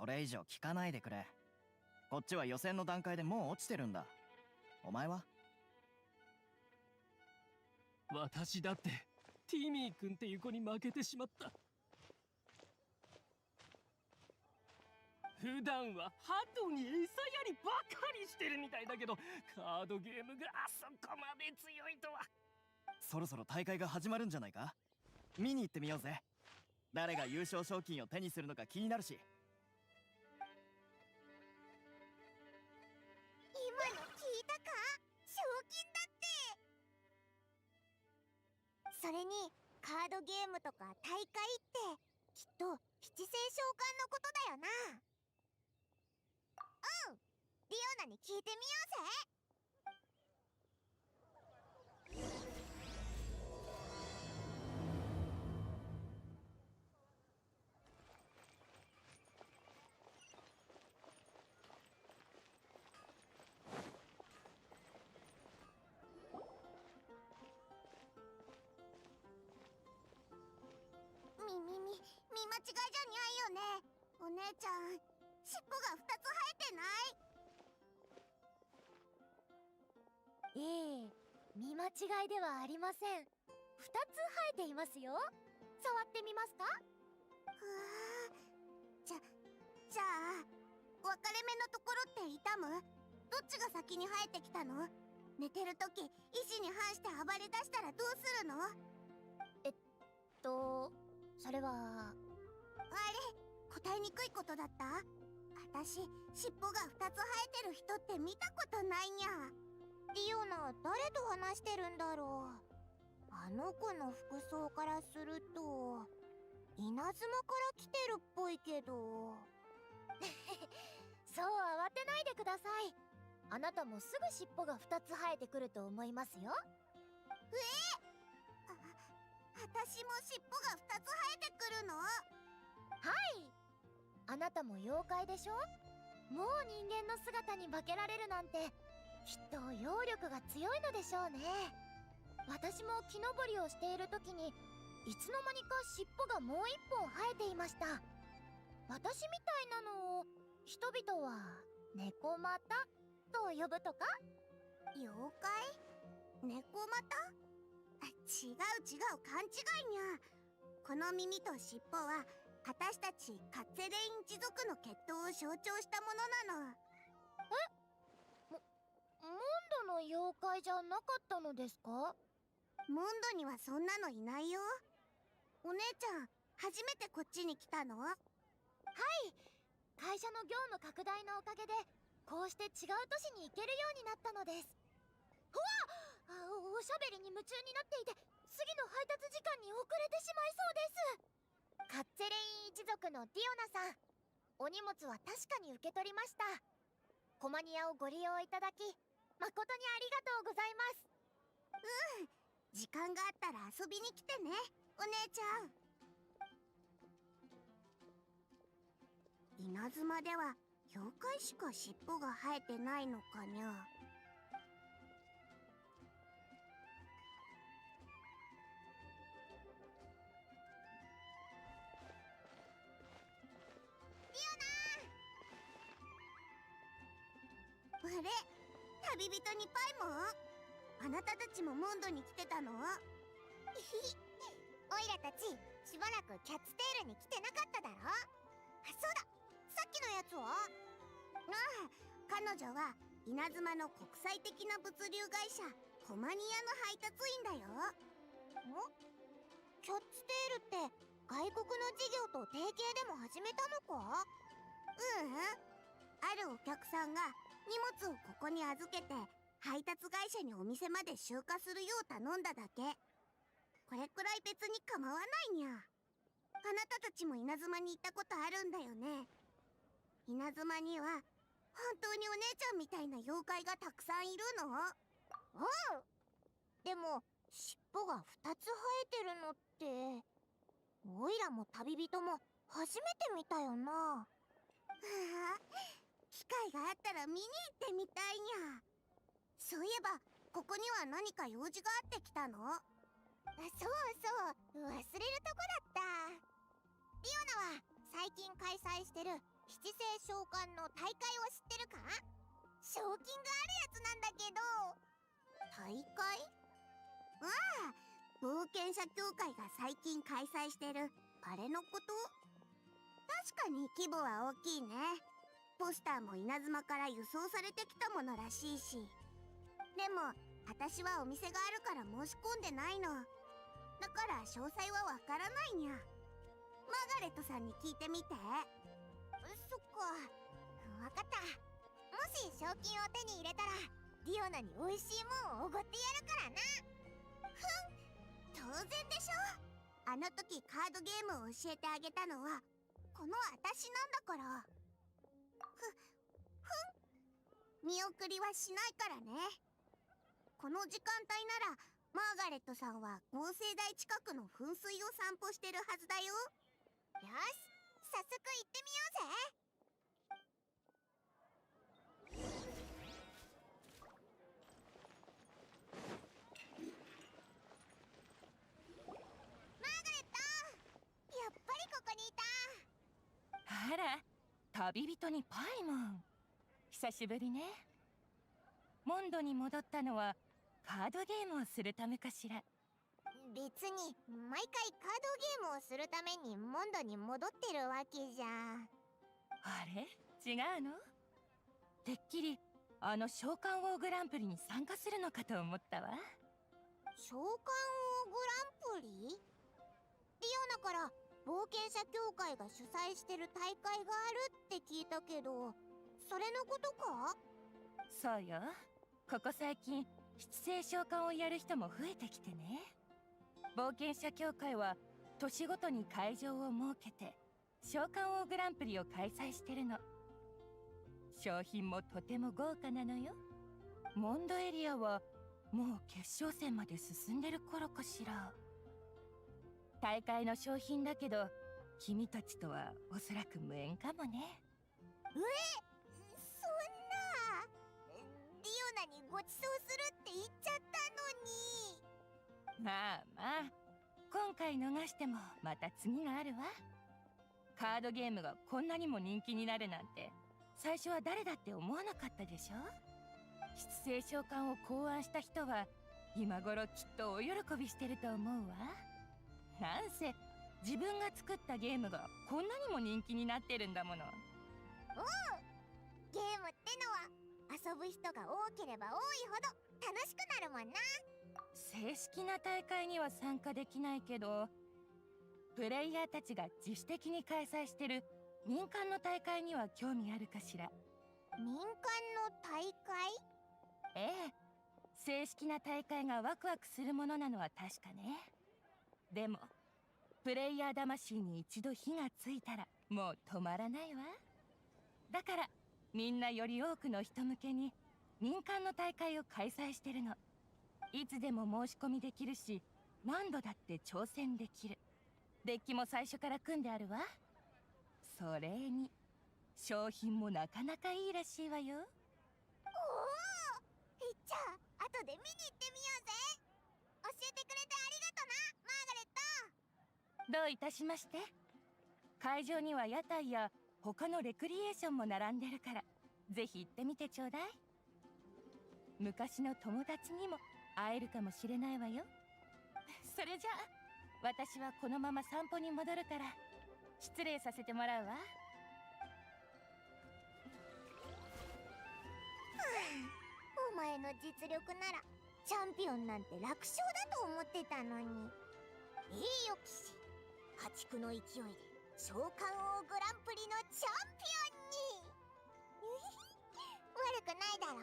これ以上聞かないでくれ。こっちは予選の段階でもう落ちてるんだ。お前は？私だってティミー君っていう子に負けてしまった。普段は鳩に餌やりばかりしてるみたいだけど、カードゲームがあそこまで強いとは。そろそろ大会が始まるんじゃないか？見に行ってみようぜ。誰が優勝賞金を手にするのか気になるし。今の聞いたか？賞金だって。それにカードゲームとか大会ってきっと七星召喚のことだよな。うん、リオナに聞いてみようぜ。見間違いじゃにゃいよね。お姉ちゃん、尻尾が2つ生えてない？ええ、見間違いではありません。2つ生えていますよ。触ってみますか？じゃあ分かれ目のところって痛む？どっちが先に生えてきたの？寝てるとき意志に反して暴れ出したらどうするの？それはあれ、答えにくいことだった？あたし尻尾が2つ生えてる人って見たことないにゃ。リオナ、誰と話してるんだろう。あの子の服装からすると稲妻から来てるっぽいけど。そう慌てないでください。あなたもすぐ尻尾が2つ生えてくると思いますよ。あたしも尻尾が2つ生えてくるの？はい。あなたも妖怪でしょ？もう人間の姿に化けられるなんて、きっと妖力が強いのでしょうね。私も木登りをしている時にいつの間にか尻尾がもう一本生えていました。私みたいなのを人々は猫股と呼ぶとか？妖怪？猫股？違う勘違いにゃ。この耳と尻尾は私たちカッツェレイン一族の血統を象徴したものなの。モンドの妖怪じゃなかったのですか？モンドにはそんなのいないよ。お姉ちゃん、初めてこっちに来たの？はい。会社の業務拡大のおかげでこうして違う都市に行けるようになったのです。おしゃべりに夢中になっていて次の配達時間に遅れてしまいそうです。カッツェレイン一族のディオナさん、お荷物は確かに受け取りました。コマニアをご利用いただき誠にありがとうございます。うん、時間があったら遊びに来てね、お姉ちゃん。稲妻では妖怪しか尻尾が生えてないのかにゃ。あれ、旅人にパイモン？あなたたちもモンドに来てたの？おいらたちしばらくキャッツテールに来てなかっただろ。あ、そうだ、さっきのやつは？ああ、彼女は稲妻の国際的な物流会社コマニアの配達員だよ。キャッツテールって外国の事業と提携でも始めたのか？あるお客さんが荷物をここに預けて配達会社にお店まで集荷するよう頼んだだけ。これくらい別に構わないにゃ。あなたたちも稲妻に行ったことあるんだよね。稲妻には本当にお姉ちゃんみたいな妖怪がたくさんいるの？うん。でも尻尾が2つ生えてるのっておいらも旅人も初めて見たよな。機会があったら見に行ってみたいにゃ。そういえばここには何か用事があって来たの？そう忘れるとこだった。リオナは最近開催してる七星召喚の大会を知ってるか？賞金があるやつなんだけど。大会？ああ、冒険者協会が最近開催してるあれのこと？確かに規模は大きいね。ポスターも稲妻から輸送されてきたものらしいし。でも私はお店があるから申し込んでないの。だから詳細はわからないにゃ。マーガレットさんに聞いてみて。そっか、わかった。もし賞金を手に入れたらディオナに美味しいもんをおごってやるからな。当然でしょ。あの時カードゲームを教えてあげたのはこの私なんだから。見送りはしないからね。この時間帯ならマーガレットさんは合成台近くの噴水を散歩してるはずだよ。よし、早速行ってみようぜ。マーガレット、やっぱりここにいた。あら、旅人にパイモン。久しぶりね。モンドに戻ったのはカードゲームをするためかしら。別に毎回カードゲームをするためにモンドに戻ってるわけじゃ。あれ違うの？てっきりあの召喚王グランプリに参加するのかと思ったわ。召喚王グランプリ？リオナから冒険者協会が主催してる大会があるって聞いたけど、それのことか？そうよ。ここ最近七星召喚をやる人も増えてきてね。冒険者協会は年ごとに会場を設けて召喚王グランプリを開催してるの。商品もとても豪華なのよ。モンドエリアはもう決勝戦まで進んでる頃かしら。大会の商品だけど君たちとはおそらく無縁かもね。そんな。リオナにご馳走するって言っちゃったのに。まあまあ、今回逃してもまた次があるわ。カードゲームがこんなにも人気になるなんて最初は誰だって思わなかったでしょ。七星召喚を考案した人は今頃きっとお喜びしてると思うわ。なんせ自分が作ったゲームがこんなにも人気になってるんだもの。ゲームってのは遊ぶ人が多ければ多いほど楽しくなるもんな。正式な大会には参加できないけど、プレイヤーたちが自主的に開催してる民間の大会には興味あるかしら。民間の大会？ええ、正式な大会がワクワクするものなのは確かね。でもプレイヤー魂に一度火がついたらもう止まらないわ。だからみんなより多くの人向けに民間の大会を開催してるの。いつでも申し込みできるし、何度だって挑戦できる。デッキも最初から組んであるわ。それに商品もなかなかいいらしいわよ。おお、じゃあ後で見に行ってみようぜ。教えてくれてありがとな、マーガレット。どういたしまして。会場には屋台や他のレクリエーションも並んでるから、ぜひ行ってみてちょうだい。昔の友達にも会えるかもしれないわよ。それじゃあ私はこのまま散歩に戻るから失礼させてもらうわ。お前の実力ならチャンピオンなんて楽勝だと思ってたのに。いいよ騎士、破竹の勢いで召喚王グランプリのチャンピオンに悪くないだろ。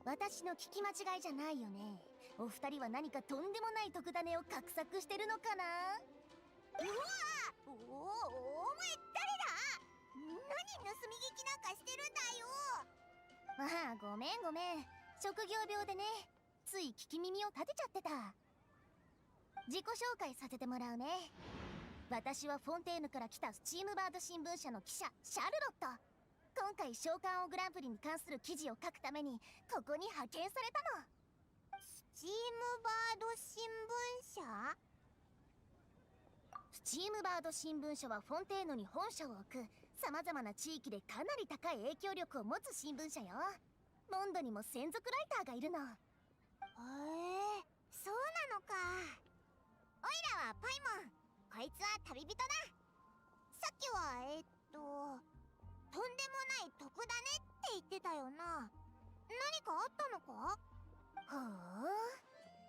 私の聞き間違いじゃないよね。お二人は何かとんでもない特ダネを画策してるのかな？うわお前誰だ？何盗み聞きなんかしてるんだよ。ああ、ごめん職業病でね、つい聞き耳を立てちゃってた。自己紹介させてもらうね。私はフォンテーヌから来たスチームバード新聞社の記者シャルロット。今回召喚王グランプリに関する記事を書くためにここに派遣されたの。スチームバード新聞社？ススチームバード新聞社はフォンテーヌに本社を置くさまざまな地域でかなり高い影響力を持つ新聞社よ。モンドにも専属ライターがいるの。へえ、そうなのか。オイラはパイモン、こいつは旅人だ。さっきはとんでもない得だねって言ってたよな。何かあったのか？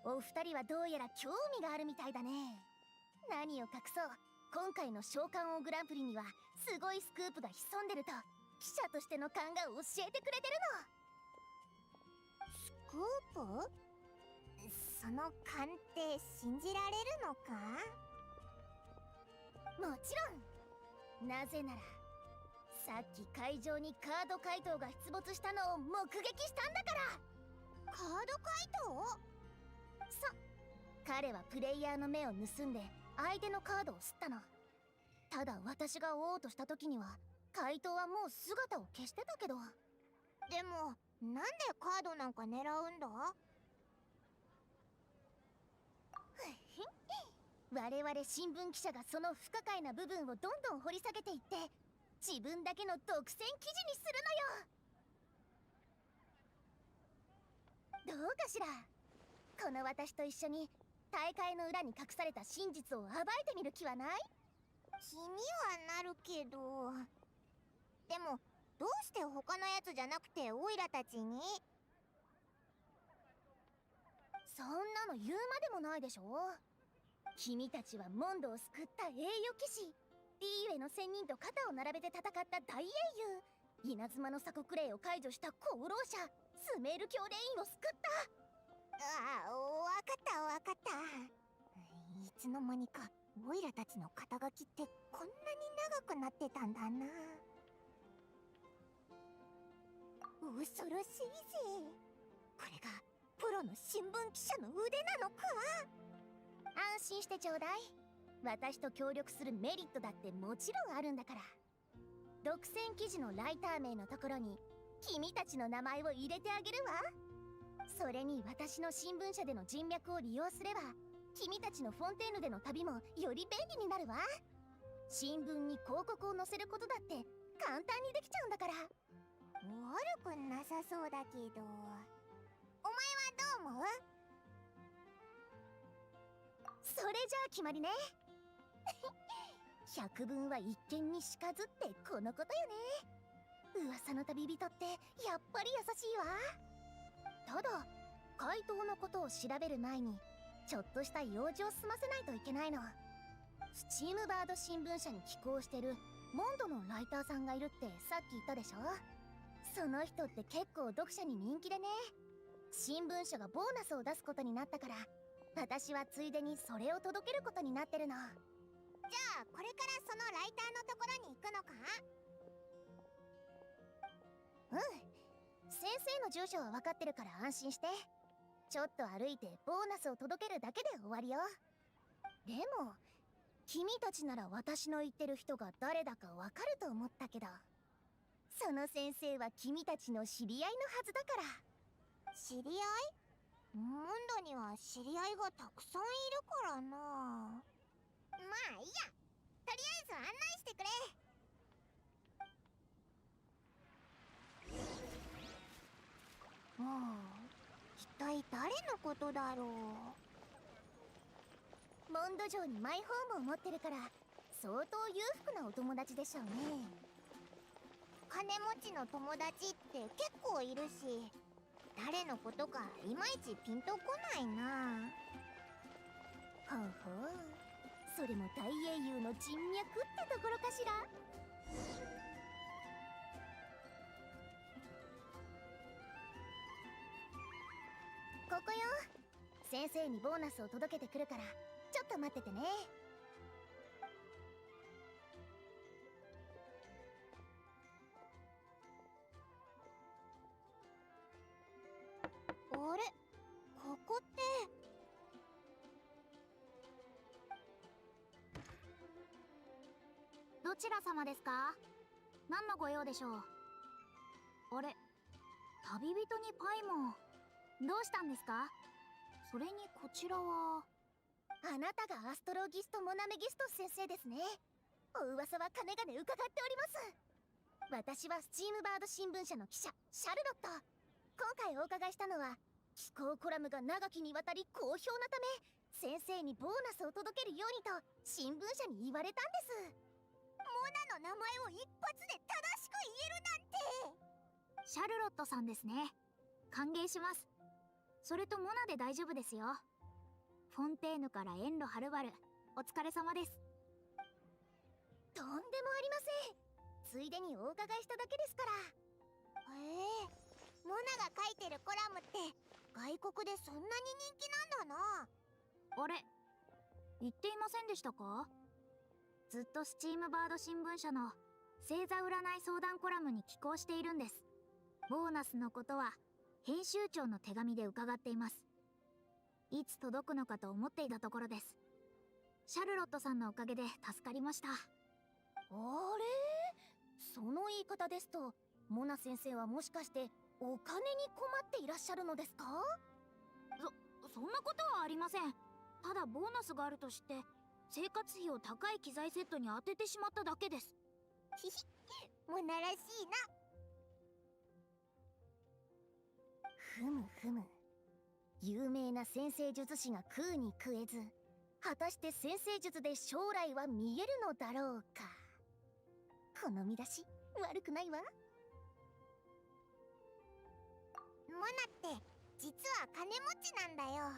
ほう、お二人はどうやら興味があるみたいだね。何を隠そう、今回の召喚王グランプリにはすごいスクープが潜んでると記者としての勘が教えてくれてるスクープ？その勘って信じられるのか？の。もちろん。なぜならさっき会場にカード怪盗が出没したのを目撃したんだから。カード怪盗？彼はプレイヤーの目を盗んで相手のカードを吸ったの。ただ私が追おうとした時には怪盗はもう姿を消してたけど。でもなんでカードなんか狙うんだ？我々新聞記者がその不可解な部分をどんどん掘り下げていって自分だけの独占記事にするのよ。どうかしら。この私と一緒に大会の裏に隠された真実を暴いてみる気はない？気にはなるけど、でもどうして他のやつじゃなくてオイラたちに？そんなの言うまでもないでしょ。君たちはモンドを救った栄誉騎士リーウェの仙人と肩を並べて戦った大英雄、稲妻の鎖国令を解除した功労者スメール教レインを救った。ああ、わかったわかった。いつの間にかオイラたちの肩書きってこんなに長くなってたんだな。恐ろしいぜ。これがプロの新聞記者の腕なのか？安心してちょうだい。私と協力するメリットだってもちろんあるんだから。独占記事のライター名のところに君たちの名前を入れてあげるわ。それに私の新聞社での人脈を利用すれば君たちのフォンテーヌでの旅もより便利になるわ。新聞に広告を載せることだって簡単にできちゃうんだから。悪くなさそうだけど、お前はどう思う？それじゃあ決まりね。百聞は一見にしかずってこのことよね。噂の旅人ってやっぱり優しいわ。ただ怪盗のことを調べる前にちょっとした用事を済ませないといけないの。スチームバード新聞社に寄稿してるモンドのライターさんがいるってさっき言ったでしょ。その人って結構読者に人気でね。新聞社がボーナスを出すことになったから私はついでにそれを届けることになってるの。じゃあこれからそのライターのところに行くのか？うん、先生の住所は分かってるから安心して。ちょっと歩いてボーナスを届けるだけで終わりよ。でも君たちなら私の言ってる人が誰だか分かると思ったけど、その先生は君たちの知り合いのはずだから。知り合い？モンドには知り合いがたくさんいるからな。まあいいや、とりあえず案内してくれ。一体誰のことだろう。モンド城にマイホームを持ってるから相当裕福なお友達でしょうね。金持ちの友達って結構いるし、誰のことかいまいちピンとこないな。ほうほう、それも大英雄の人脈ってところかしら。ここよ。先生にボーナスを届けてくるからちょっと待っててね。あれ、ここって。どちら様ですか？何のご用でしょう？あれ、旅人にパイモン。どうしたんですか？それにこちらは。あなたがアストロギスト・モナメギストス先生ですね。お噂はかねがね伺っております。私はスチームバード新聞社の記者シャルロット。今回お伺いしたのは気候コラムが長きにわたり好評なため、先生にボーナスを届けるようにと新聞社に言われたんです。モナの名前を一発で正しく言えるなんて。シャルロットさんですね。歓迎します。それとモナで大丈夫ですよ。フォンテーヌから遠路はるばるお疲れ様です。とんでもありません。ついでにお伺いしただけですから。モナが書いてるコラムって外国でそんなに人気なんだな。あれ、言っていませんでしたか？ずっとスチームバード新聞社の星座占い相談コラムに寄稿しているんです。ボーナスのことは編集長の手紙で伺っています。いつ届くのかと思っていたところです。シャルロットさんのおかげで助かりました。あれ、その言い方ですと、モナ先生はもしかしてお金に困っていらっしゃるのですか？そんなことはありません。ただボーナスがあると知って生活費を高い機材セットに当ててしまっただけです。ひひ、モナらしいな。ふむふむ。有名な先生術師が食うに食えず、果たして先生術で将来は見えるのだろうか。この見出し悪くないわ。モナって実は金持ちなんだよ。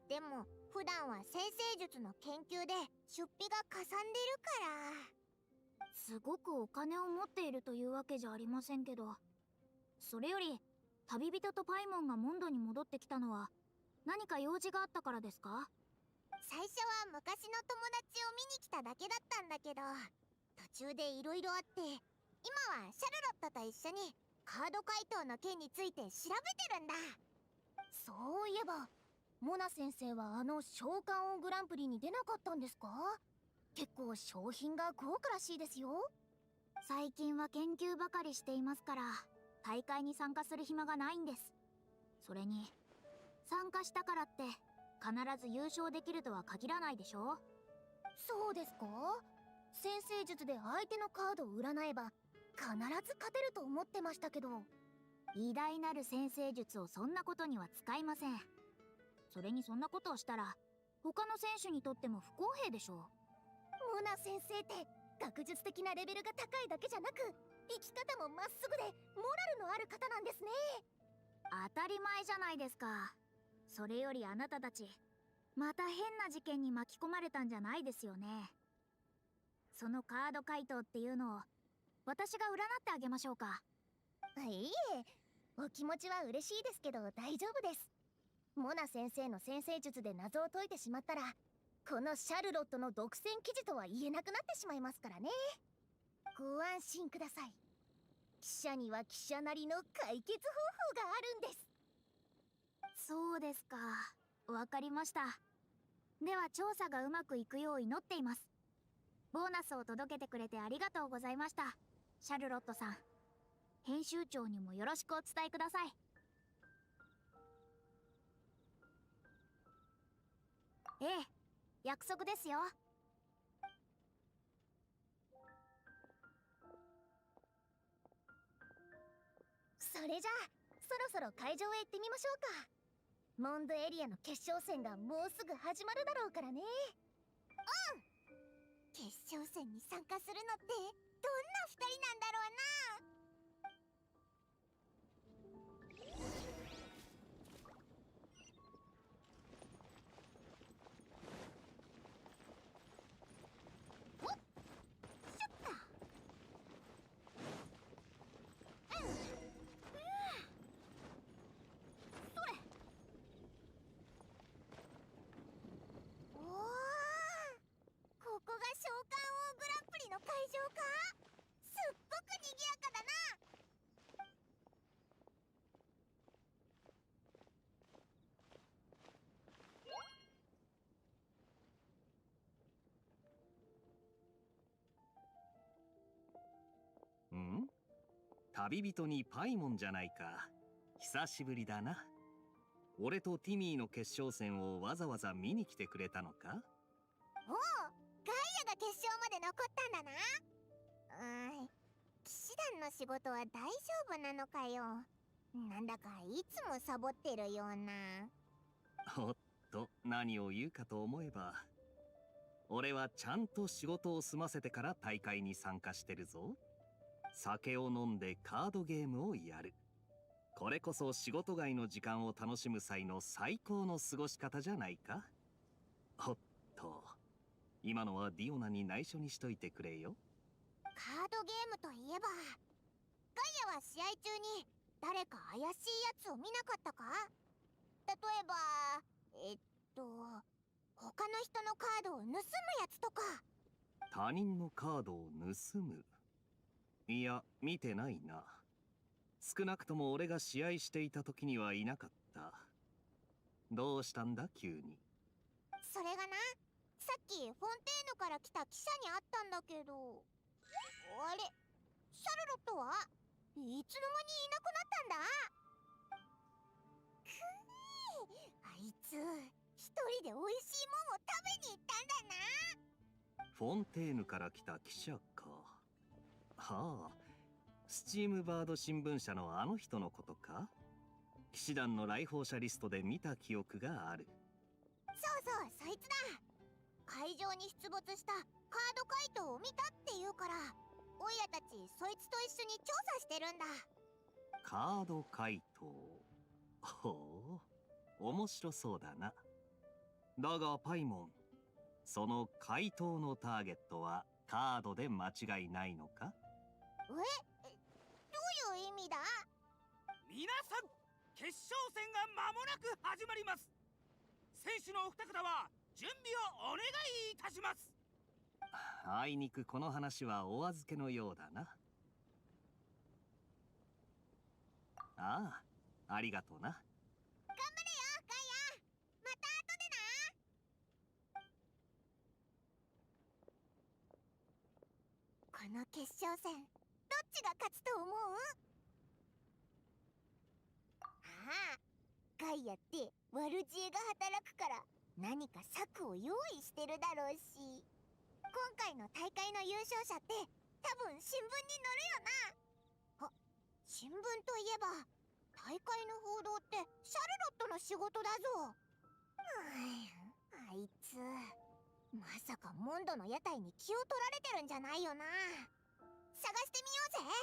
でも普段は先生術の研究で出費がかさんでるから。すごくお金を持っているというわけじゃありませんけど、それより旅人とパイモンがモンドに戻ってきたのは何か用事があったからですか？最初は昔の友達を見に来ただけだったんだけど、途中でいろいろあって今はシャルロットと一緒にカード回答の件について調べてるんだ。そういえばモナ先生はあの召喚王グランプリに出なかったんですか？結構商品が豪華らしいですよ。最近は研究ばかりしていますから大会に参加する暇がないんです。それに参加したからって必ず優勝できるとは限らないでしょ。そうですか？先生術で相手のカードを占えば必ず勝てると思ってましたけど。偉大なる先生術をそんなことには使いません。それにそんなことをしたら他の選手にとっても不公平でしょう。モナ先生って学術的なレベルが高いだけじゃなく生き方もまっすぐでモラルのある方なんですね。当たり前じゃないですか。それよりあなたたちまた変な事件に巻き込まれたんじゃないですよね。そのカード回答っていうのを私が占ってあげましょうか？いいえ、お気持ちは嬉しいですけど大丈夫です。モナ先生の先生術で謎を解いてしまったらこのシャルロットの独占記事とは言えなくなってしまいますからね。ご安心ください。記者には記者なりの解決方法があるんです。そうですか、わかりました。では調査がうまくいくよう祈っています。ボーナスを届けてくれてありがとうございました、シャルロットさん。編集長にもよろしくお伝えください。ええ、約束ですよ。それじゃあそろそろ会場へ行ってみましょうか。モンドエリアの決勝戦がもうすぐ始まるだろうからね。決勝戦に参加するのってどんな二人なんだろうな。ここが召喚王グランプリの会場か？すっごく賑やかだな。ん？旅人にパイモンじゃないか。久しぶりだな。俺とティミーの決勝戦をわざわざ見に来てくれたのか？おお、ガイアが決勝まで残ったんだな。騎士団の仕事は大丈夫なのかよ。なんだかいつもサボってるような。おっと、何を言うかと思えば、俺はちゃんと仕事を済ませてから大会に参加してるぞ。酒を飲んでカードゲームをやる。これこそ仕事外の時間を楽しむ際の最高の過ごし方じゃないか。おっと、今のはディオナに内緒にしといてくれよ。カードゲームといえば、ガイアは試合中に誰か怪しいやつを見なかったか？例えば他の人のカードを盗むやつとか。他人のカードを盗む？いや、見てないな。少なくとも俺が試合していた時にはいなかった。どうしたんだ急に。それがな、さっきフォンテーヌから来た記者に会ったんだけど、あれ、シャルロットはいつの間にいなくなったんだ？くぅ、あいつ一人で美味しいもんを食べに行ったんだな。フォンテーヌから来た記者か。はあ、スチームバード新聞社のあの人のことか？騎士団の来訪者リストで見た記憶がある。そうそう、そいつだ。会場に出没したカード怪盗を見たって言うから、オイラたちそいつと一緒に調査してるんだ。カード怪盗。ほう、面白そうだな。だがパイモン、その怪盗のターゲットはカードで間違いないのか？どういう意味だ？皆さん、決勝戦が間もなく始まります。選手のお二方は準備をお願いいたします。あいにくこの話はお預けのようだな。ああ、ありがとうな。頑張れよ、ガイア。また後でな。この決勝戦、どっちが勝つと思う？ああ、ガイアって悪知恵が働くから何か策を用意してるだろうし、今回の大会の優勝者って多分新聞に載るよな。あ、新聞といえば大会の報道ってシャルロットの仕事だぞ。あいつまさかモンドの屋台に気を取られてるんじゃないよな。探してみようぜ。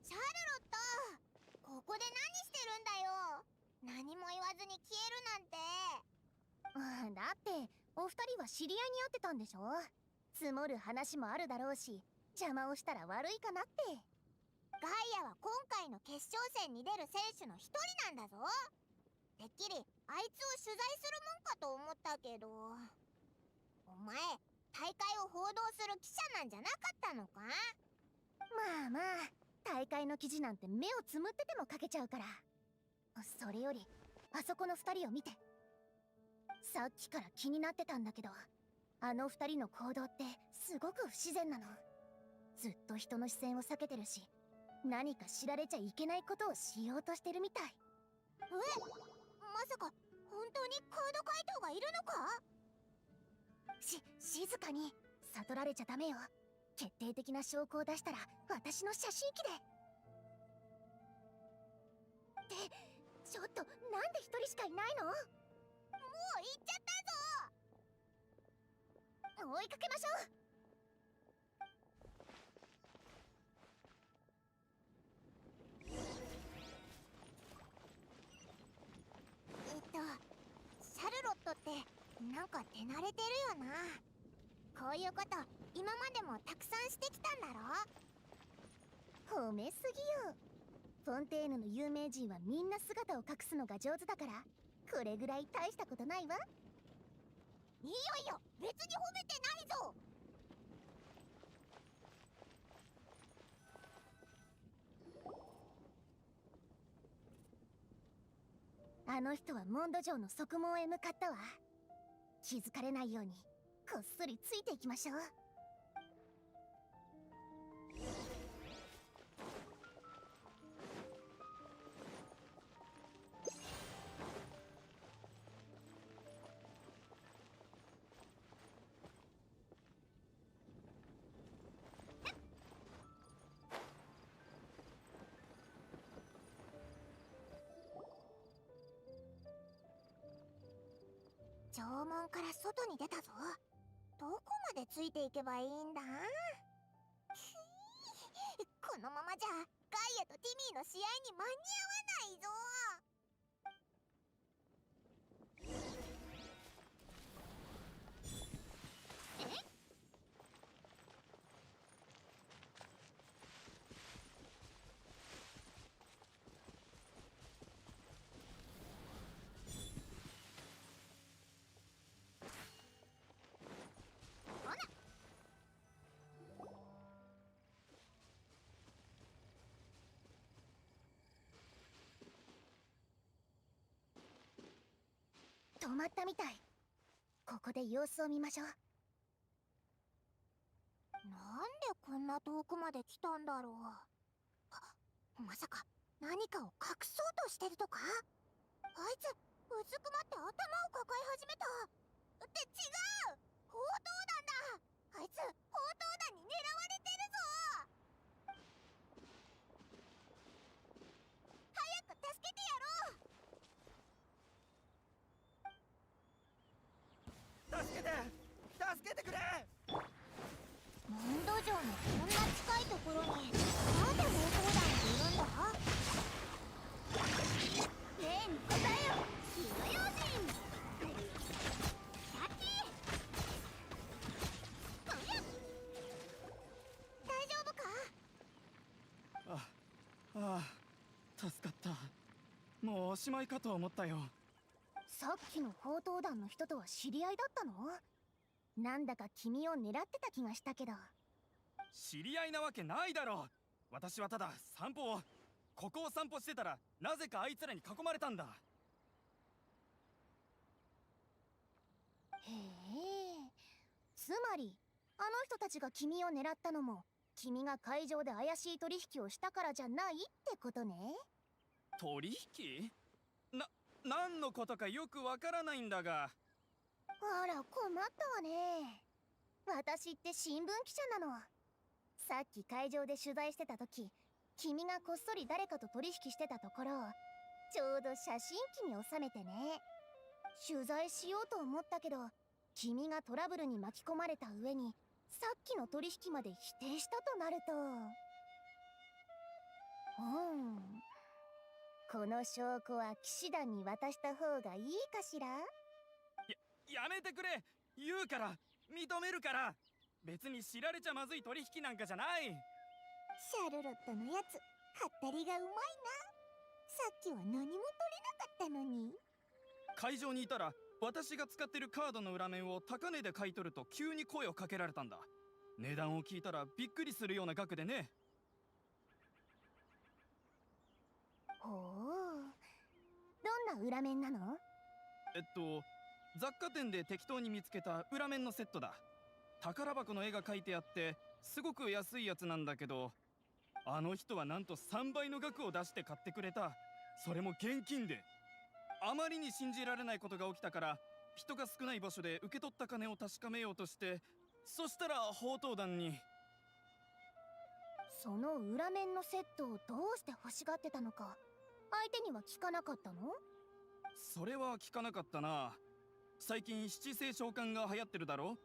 シャルロット、ここで何してるんだよ。何も言わずに消えるなんて。だってお二人は知り合いに会ってたんでしょ。積もる話もあるだろうし、邪魔をしたら悪いかなって。ガイアは今回の決勝戦に出る選手の一人なんだぞ。てっきりあいつを取材するもんかと思ったけど、お前大会を報道する記者なんじゃなかったのか？まあまあ、大会の記事なんて目をつむってても書けちゃうから。それよりあそこの二人を見て。さっきから気になってたんだけど、あの二人の行動ってすごく不自然なの。ずっと人の視線を避けてるし、何か知られちゃいけないことをしようとしてるみたい。まさか本当にカード怪盗がいるのか？静かに。悟られちゃダメよ。決定的な証拠を出したら私の写真機で。ってちょっと、なんで一人しかいないの？もう行っちゃったぞ。追いかけましょう。シャルロットってなんか手慣れてるよな。こういうこと今までもたくさんしてきたんだろ？褒めすぎよ。フォンテーヌの有名人はみんな姿を隠すのが上手だから、これぐらい大したことないわ。いやいや、別に褒めてないぞ。あの人はモンド城の側門へ向かったわ。気づかれないようにこっそりついていきましょう。城門から外に出たぞ。どこまでついていけばいいんだ。このままじゃガイアとティミーの試合に間に合わないぞ。止まったみたい。ここで様子を見ましょう。なんでこんな遠くまで来たんだろう。まさか何かを隠そうとしてるとか。あいつうずくまって頭を抱え始めた。って違う、砲塔弾だ。あいつ砲塔弾に狙われてるぞ。早く助けてやろう。助けてくれ。モンド城のこんな近いところになんで砲塔弾がいるんだ。例に答えよ、火の用心。キャッチ大丈夫か。ああ、助かった。もうおしまいかと思ったよ。さっきの砲塔弾の人とは知り合いだったの？なんだか君を狙ってた気がしたけど。知り合いなわけないだろう。私はただここを散歩してたらなぜかあいつらに囲まれたんだ。へえ、つまりあの人たちが君を狙ったのも君が会場で怪しい取引をしたからじゃないってことね。取引？何のことかよくわからないんだが。あら、困ったわね。私って新聞記者なの。さっき会場で取材してた時、君がこっそり誰かと取引してたところをちょうど写真機に収めてね。取材しようと思ったけど、君がトラブルに巻き込まれた上にさっきの取引まで否定したとなると、この証拠は騎士団に渡した方がいいかしら。やめてくれ。言うから、認めるから。別に知られちゃまずい取引なんかじゃない。シャルロットのやつはったりがうまいな。さっきは何も取れなかったのに。会場にいたら私が使ってるカードの裏面を高値で買い取ると急に声をかけられたんだ。値段を聞いたらびっくりするような額でね。ほう、どんな裏面なの？雑貨店で適当に見つけた裏面のセットだ。宝箱の絵が描いてあってすごく安いやつなんだけど、あの人はなんと3倍の額を出して買ってくれた。それも現金で。あまりに信じられないことが起きたから、人が少ない場所で受け取った金を確かめようとして、そしたら砲塔弾に。その裏面のセットをどうして欲しがってたのか相手には聞かなかったの？それは聞かなかったな。最近七星召喚が流行ってるだろ。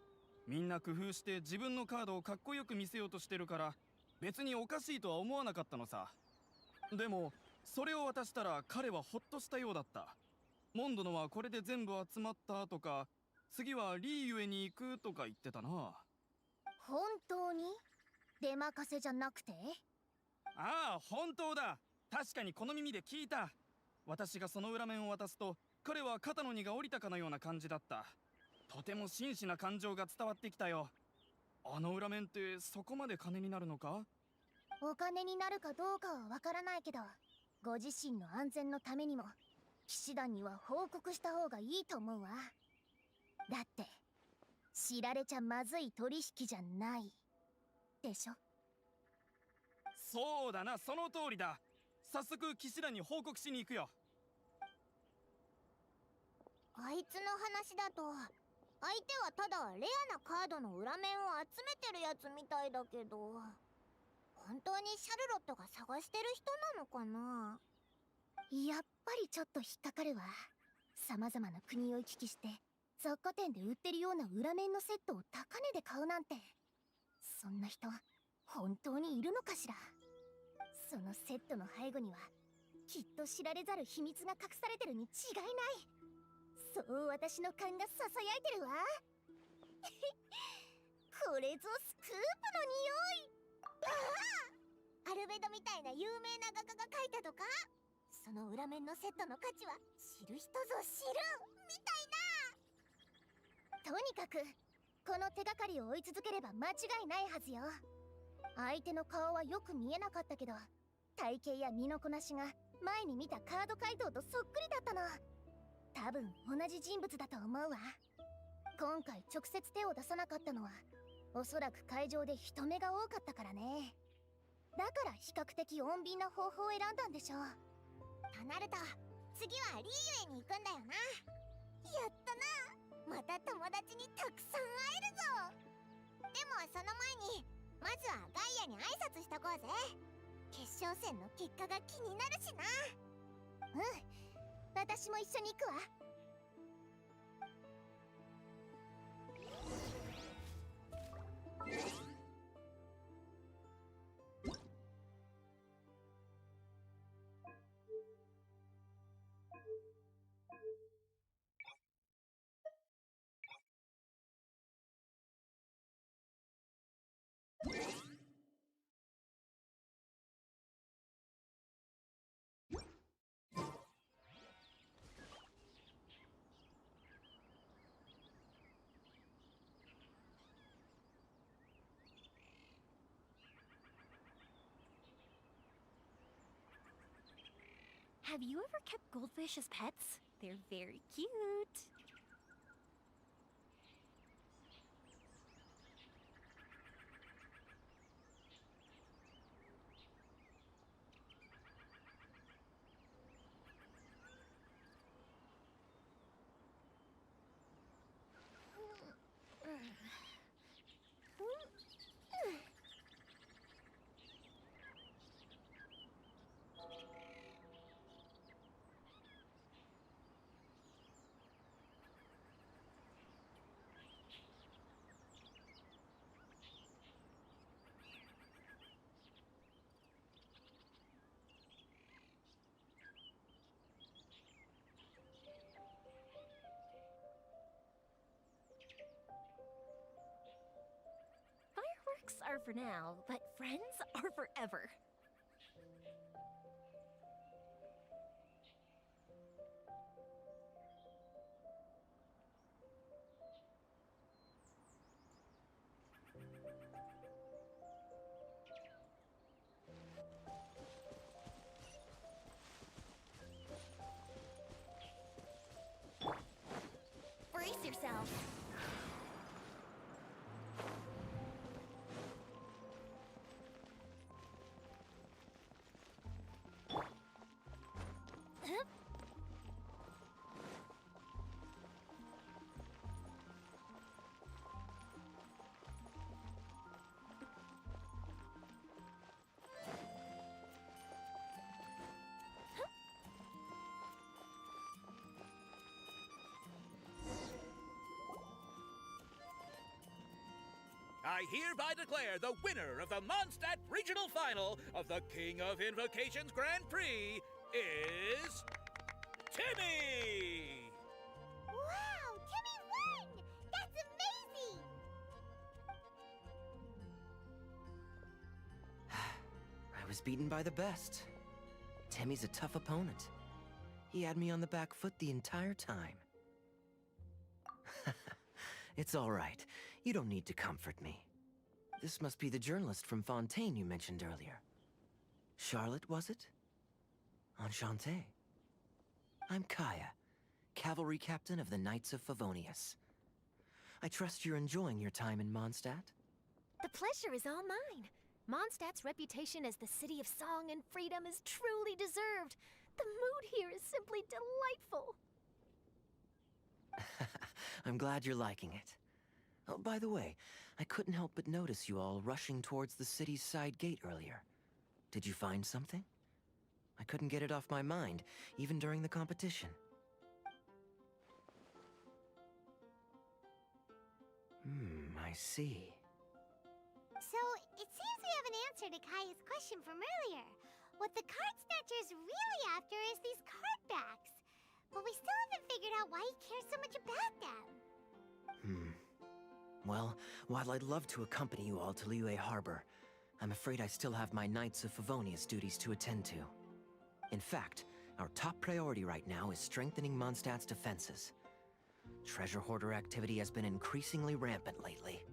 みんな工夫して自分のカードをかっこよく見せようとしてるから、別におかしいとは思わなかったのさ。でもそれを渡したら彼はホッとしたようだった。モンドのはこれで全部集まったとか、次はリーユエに行くとか言ってたな。本当に？出任せじゃなくて？ああ、本当だ。確かにこの耳で聞いた。私がその裏面を渡すと彼は肩の荷が下りたかのような感じだった。とても真摯な感情が伝わってきたよ。あの裏面ってそこまで金になるのか？お金になるかどうかはわからないけど、ご自身の安全のためにも騎士団には報告した方がいいと思うわ。だって知られちゃまずい取引じゃないでしょ。そうだな、その通りだ。早速騎士団に報告しに行くよ。あいつの話だと相手はただレアなカードの裏面を集めてるやつみたいだけど、本当にシャルロットが探してる人なのかな。やっぱりちょっと引っかかるわ。様々な国を行き来して雑貨店で売ってるような裏面のセットを高値で買うなんて、そんな人本当にいるのかしら。そのセットの背後にはきっと知られざる秘密が隠されてるに違いない。そう私の勘がささやいてるわ。これぞスクープの匂い。ああ、アルベドみたいな有名な画家が描いたとか。その裏面のセットの価値は知る人ぞ知るみたいな。とにかくこの手がかりを追い続ければ間違いないはずよ。相手の顔はよく見えなかったけど、体型や身のこなしが前に見たカード回答とそっくりだったの。多分同じ人物だと思うわ。今回直接手を出さなかったのはおそらく会場で人目が多かったからね。だから比較的穏便な方法を選んだんでしょう。となると次はリーユへに行くんだよな。やったな、また友達にたくさん会えるぞ。でもその前にまずはガイアに挨拶しとこうぜ。決勝戦の結果が気になるしな。うん、私も一緒に行くわ。Have you ever kept goldfish as pets? They're very cute. Fireworks are for now, but friends are forever. Brace yourself. I hereby declare the winner of the Mondstadt Regional Final of the King of Invocations Grand Prix is Timmy! Wow, Timmy won! That's amazing! I was beaten by the best. Timmy's a tough opponent. He had me on the back foot the entire time. It's all right. You don't need to comfort me. This must be the journalist from Fontaine you mentioned earlier. Charlotte, was it? Enchanté. I'm Kaya, cavalry captain of the Knights of Favonius. I trust you're enjoying your time in Mondstadt? The pleasure is all mine. Mondstadt's reputation as the city of song and freedom is truly deserved. The mood here is simply delightful. I'm glad you're liking it. Oh, by the way, I couldn't help but notice you all rushing towards the city's side gate earlier. Did you find something? I couldn't get it off my mind, even during the competition. I see. So, it seems we have an answer to Kaya's question from earlier. What the card snatcher's really after is these card backs. But we still haven't figured out why he cares so much about them. Well, while I'd love to accompany you all to Liyue Harbor, I'm afraid I still have my Knights of Favonius duties to attend to. In fact, our top priority right now is strengthening Mondstadt's defenses. Treasure hoarder activity has been increasingly rampant lately.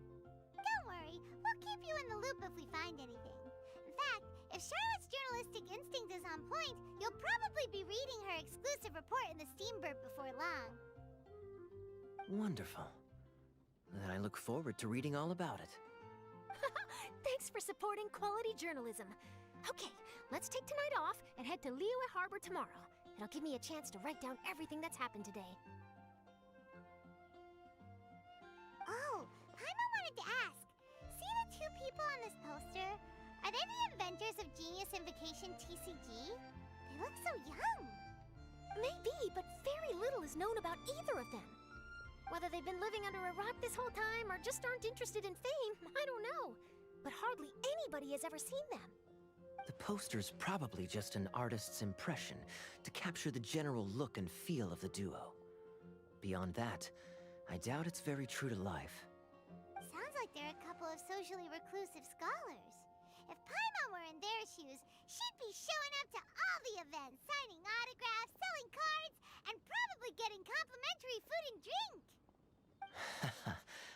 Don't worry, we'll keep you in the loop if we find anything. In fact, if Charlotte's journalistic instinct is on point, you'll probably be reading her exclusive report in the Steamburp before long. Wonderful. Then I look forward to reading all about it. Thanks for supporting quality journalism. Okay, let's take tonight off and head to Liyue Harbor tomorrow. It'll give me a chance to write down everything that's happened today. Oh, Paimon wanted to ask. See the two people on this poster? Are they the inventors of Genius Invocation TCG? They look so young. Maybe, but very little is known about either of them. Whether they've been living under a rock this whole time or just aren't interested in fame, I don't know. But hardly anybody has ever seen them. The poster's probably just an artist's impression to capture the general look and feel of the duo. Beyond that, I doubt it's very true to life. Sounds like they're a couple of socially reclusive scholars. If Paimon were in their shoes, she'd be showing up to all the events, signing autographs, selling cards, and probably getting complimentary food and drink.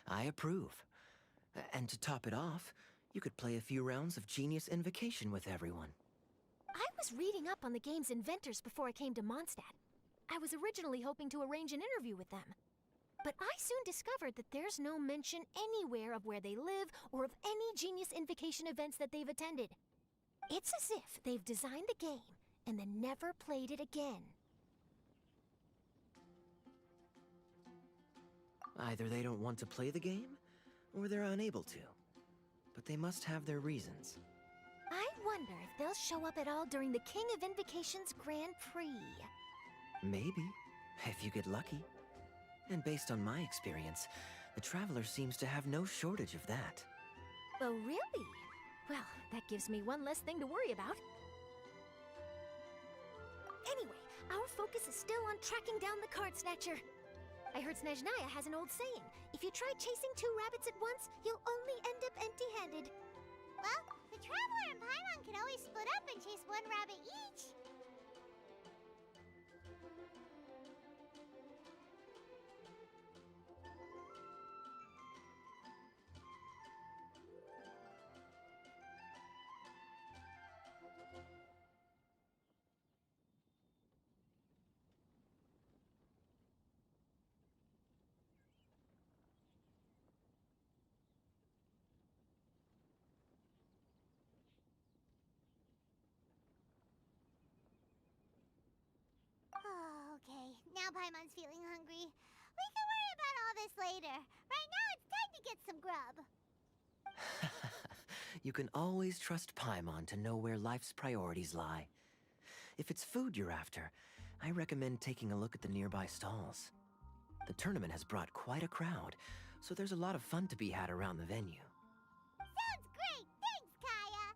I approve. And to top it off, you could play a few rounds of Genius Invocation with everyone. I was reading up on the game's inventors before I came to Mondstadt. I was originally hoping to arrange an interview with them. But I soon discovered that there's no mention anywhere of where they live or of any Genius Invocation events that they've attended. It's as if they've designed the game and then never played it again. Either they don't want to play the game, or they're unable to. But they must have their reasons. I wonder if they'll show up at all during the King of Invocation's Grand Prix. Maybe, if you get lucky. And based on my experience, the Traveler seems to have no shortage of that. Oh, really? Well, that gives me one less thing to worry about. Anyway, our focus is still on tracking down the card snatcher. I heard Snezhnaya has an old saying. If you try chasing two rabbits at once, you'll only end up empty-handed. Well, the Traveler and Paimon can always split up and chase one rabbit each. Oh, okay. Now Paimon's feeling hungry. We can worry about all this later. Right now, it's time to get some grub. You can always trust Paimon to know where life's priorities lie. If it's food you're after, I recommend taking a look at the nearby stalls. The tournament has brought quite a crowd, so there's a lot of fun to be had around the venue. Sounds great! Thanks, Kaya!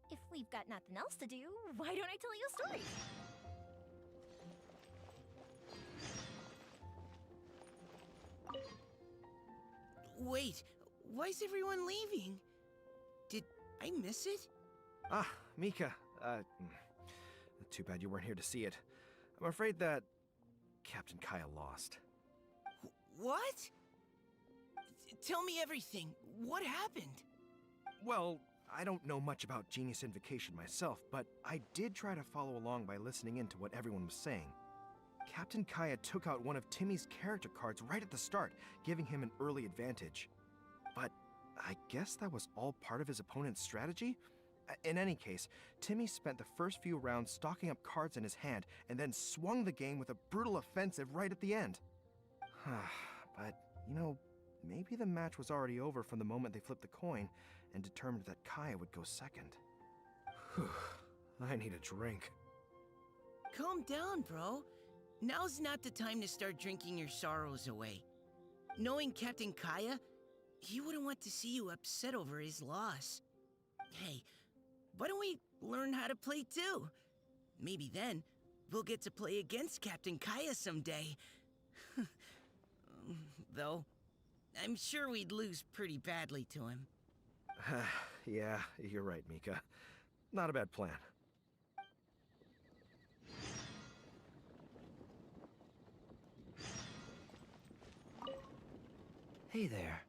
If we've got nothing else to do, why don't I tell you a story? Wait, why is everyone leaving? Did I miss it? Ah, Mika. Too bad you weren't here to see it. I'm afraid that Captain Kaya lost. What? Tell me everything. What happened? Well, I don't know much about Genius Invocation myself, but I did try to follow along by listening in to what everyone was saying. Captain Kaya took out one of Timmy's character cards right at the start, giving him an early advantage. But I guess that was all part of his opponent's strategy? In any case, Timmy spent the first few rounds stocking up cards in his hand and then swung the game with a brutal offensive right at the end. But, you know, maybe the match was already over from the moment they flipped the coin and determined that Kaya would go second. I need a drink. Calm down, bro. Now's not the time to start drinking your sorrows away. Knowing Captain Kaya, he wouldn't want to see you upset over his loss. Hey, why don't we learn how to play too? Maybe then, we'll get to play against Captain Kaya someday. Though, I'm sure we'd lose pretty badly to him. Yeah, you're right, Mika. Not a bad plan. Hey there.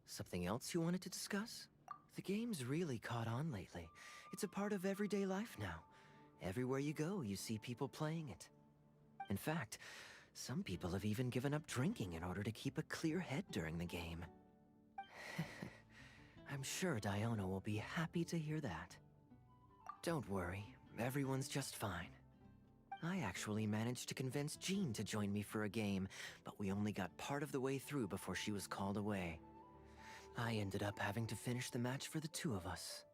Something else you wanted to discuss? The game's really caught on lately. It's a part of everyday life now. Everywhere you go, you see people playing it. In fact, some people have even given up drinking in order to keep a clear head during the game. I'm sure Diona will be happy to hear that. Don't worry, everyone's just fine. I actually managed to convince Jean to join me for a game, but we only got part of the way through before she was called away. I ended up having to finish the match for the two of us.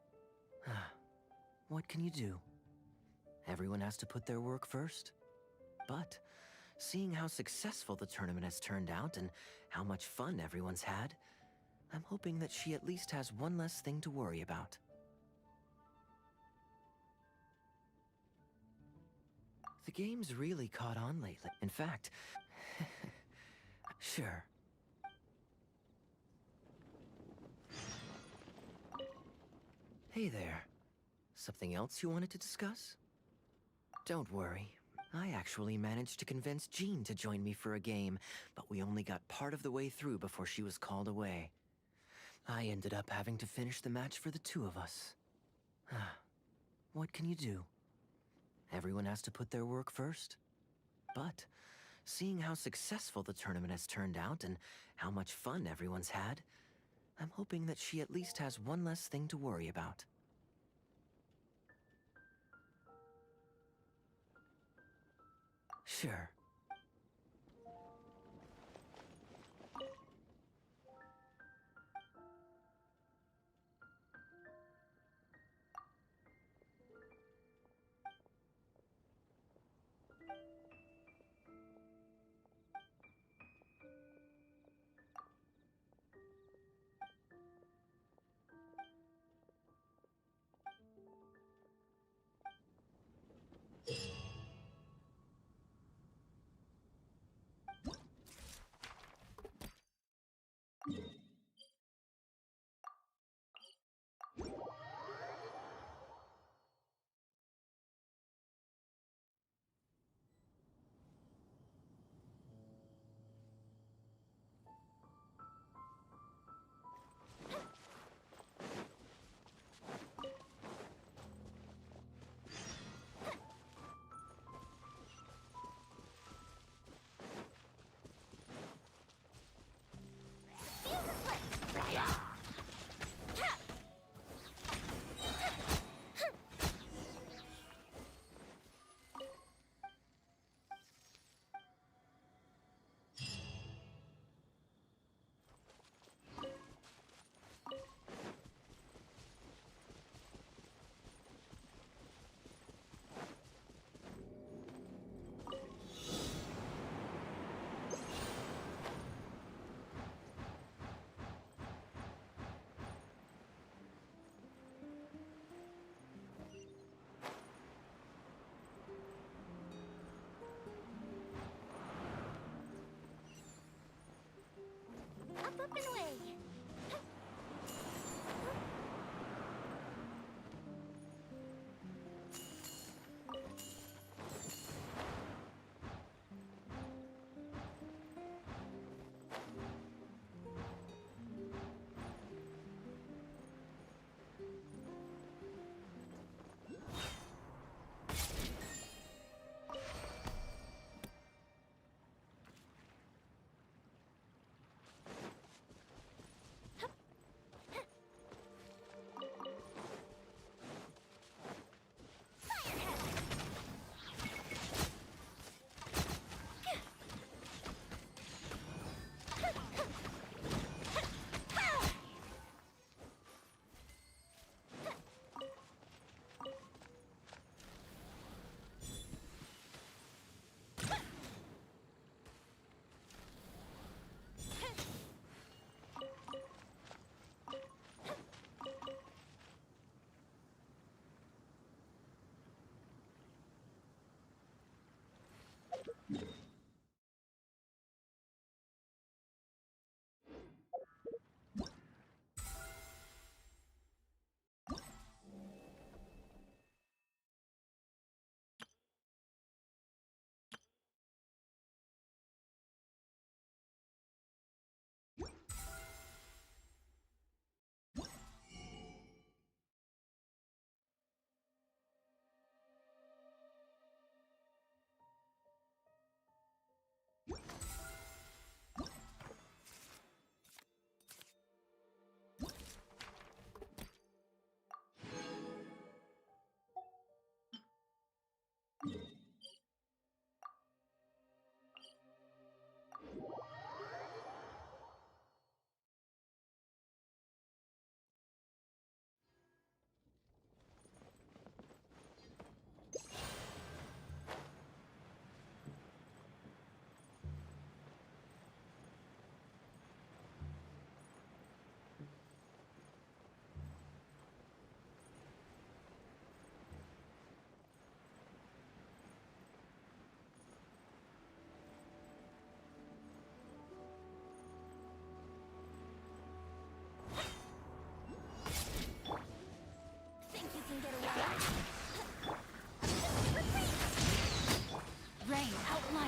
What can you do? Everyone has to put their work first. But, seeing how successful the tournament has turned out and how much fun everyone's had, I'm hoping that she at least has one less thing to worry about. The game's really caught on lately. In fact, sure. Hey there. Something else you wanted to discuss? Don't worry. I actually managed to convince Jean to join me for a game, but we only got part of the way through before she was called away. I ended up having to finish the match for the two of us. What can you do? Everyone has to put their work first. But, seeing how successful the tournament has turned out and how much fun everyone's had, I'm hoping that she at least has one less thing to worry about. Sure.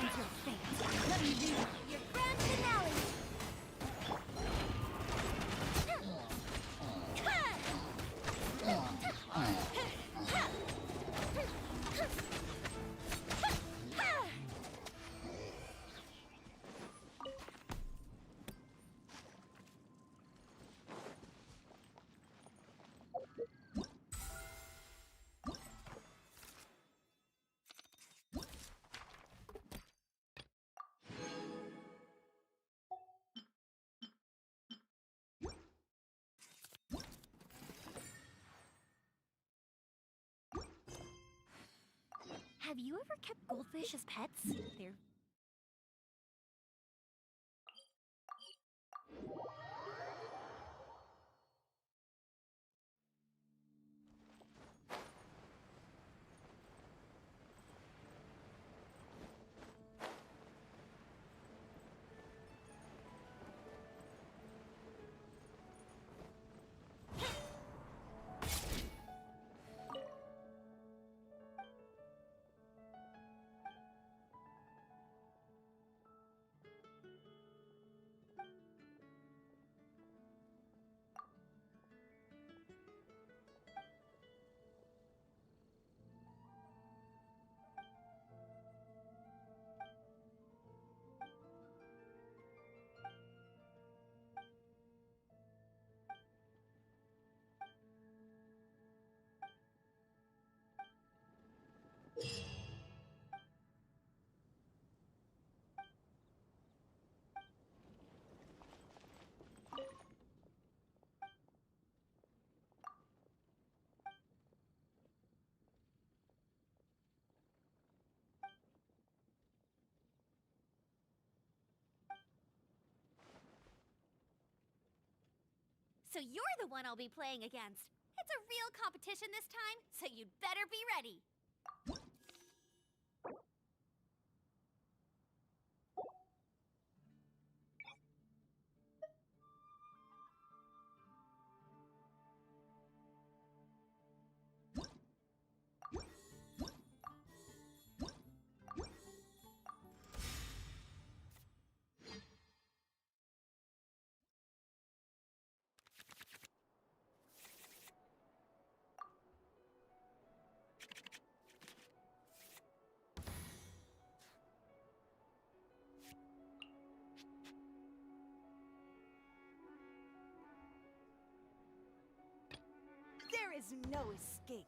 means your fate. Let me read your grand finale. Have you ever kept goldfish as pets? They're So you're the one I'll be playing against. It's a real competition this time, so you'd better be ready. There is no escape.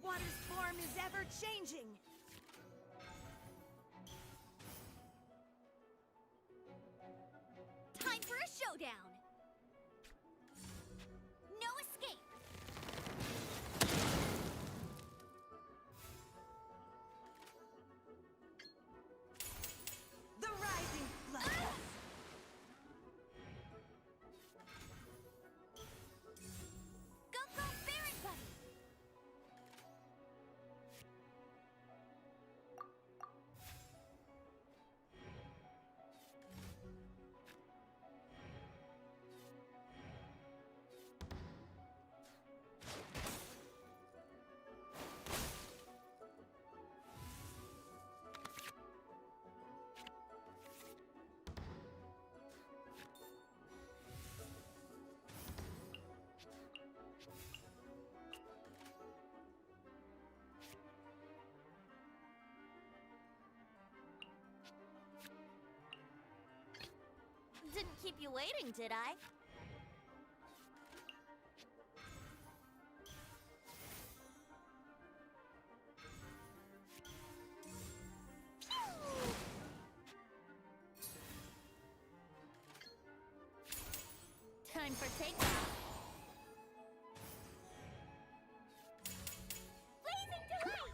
Water's form is ever changing. Time for a showdown! No escape! The rising flood. Go, go, Baron Buddy! Didn't keep you waiting, did I? Time for takeoff. Blazing delight!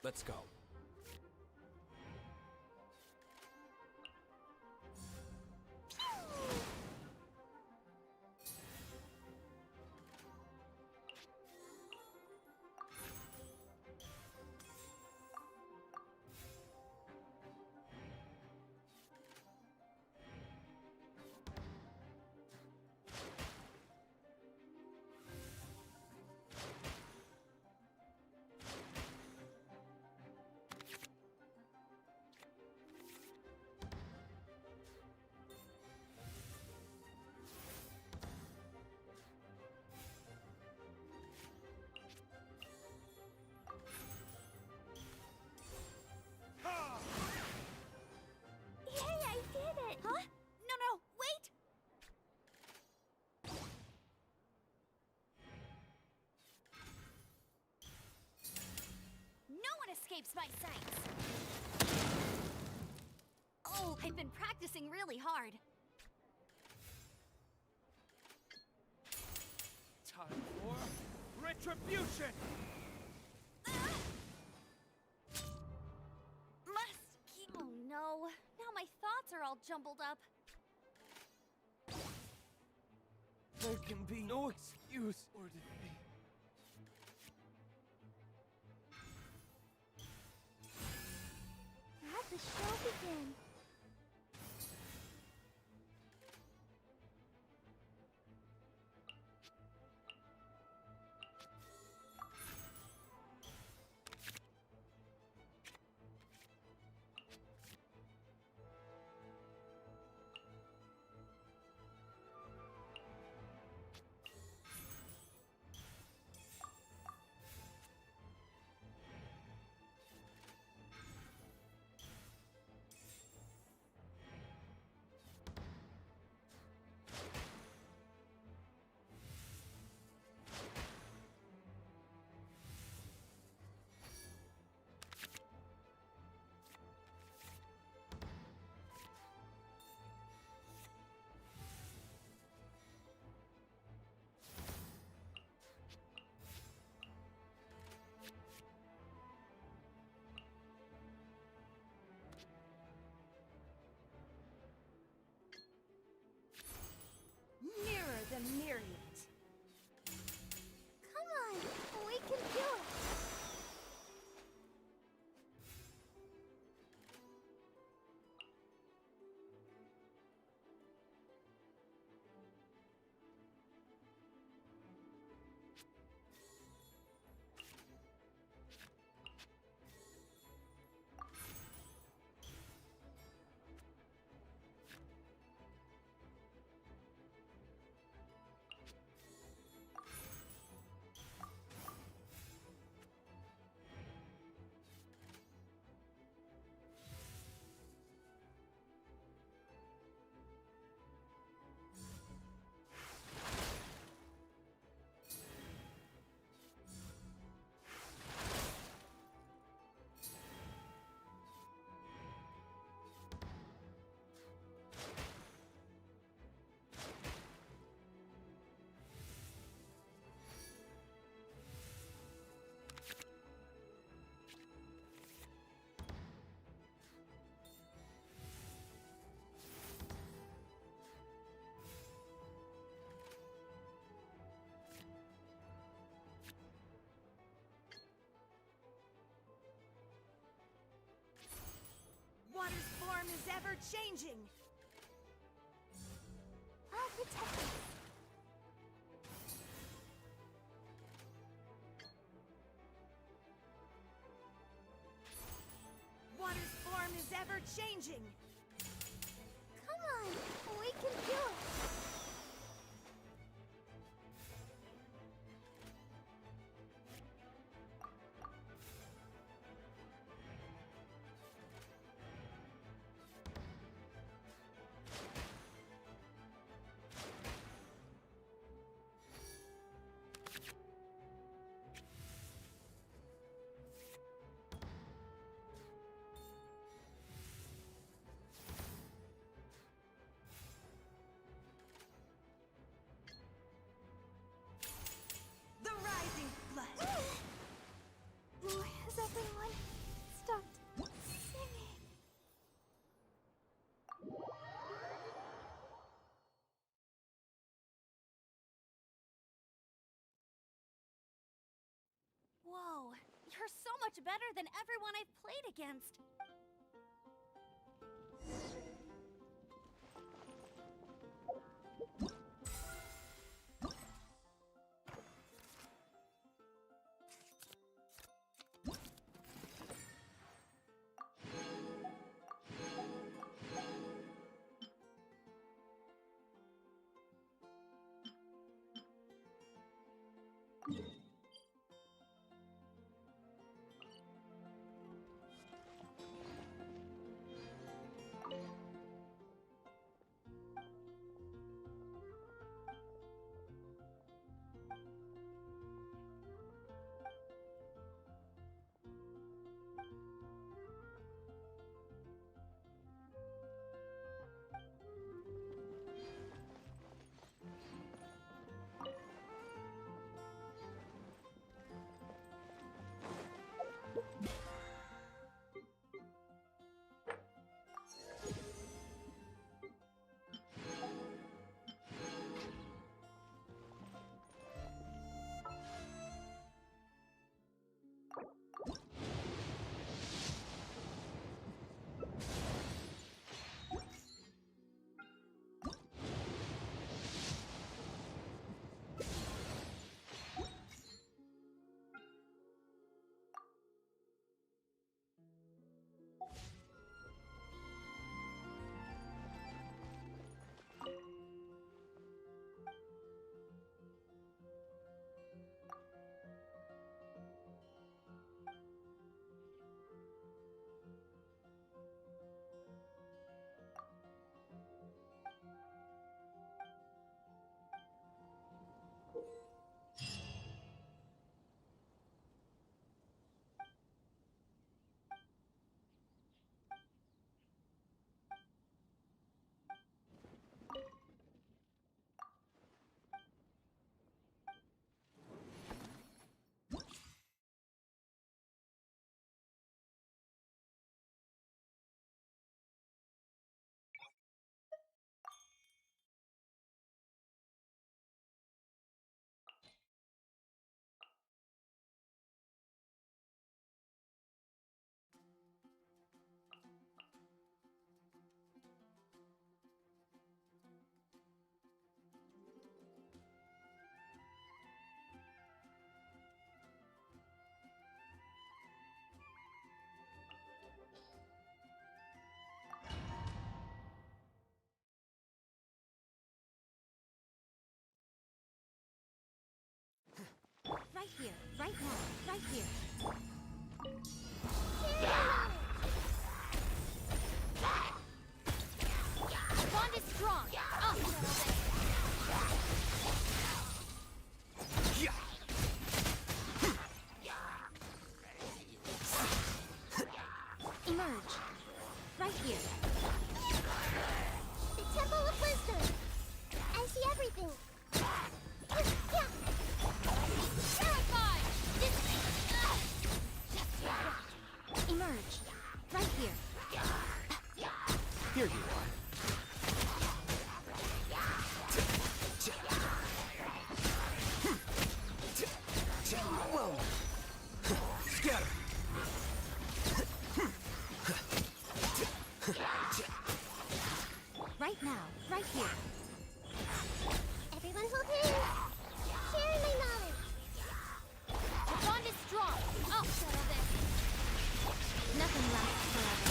Let's go. test my sights. Oh, I've been practicing really hard. Time for retribution! Oh no, now my thoughts are all jumbled up. There can be no excuse for delay. Let the show begin. Mirror the myriad. Come on, we can do it. Water's form is ever changing. I'll protect you. Water's form is ever changing. Come on, we can do it. The rising flood. Has everyone stopped singing? Whoa, you're so much better than everyone I've played against. Right here, right now, right here. Bond is strong. I'll settle this. Emerge. Right here. The Temple of Wisdom. I see everything. Terrified! Emerge. Right here. Here you are. Whoa! Scatter! Right now, right here. Everyone hold hands. Share my knowledge. The bond is strong. I'll settle this. Nothing lasts forever.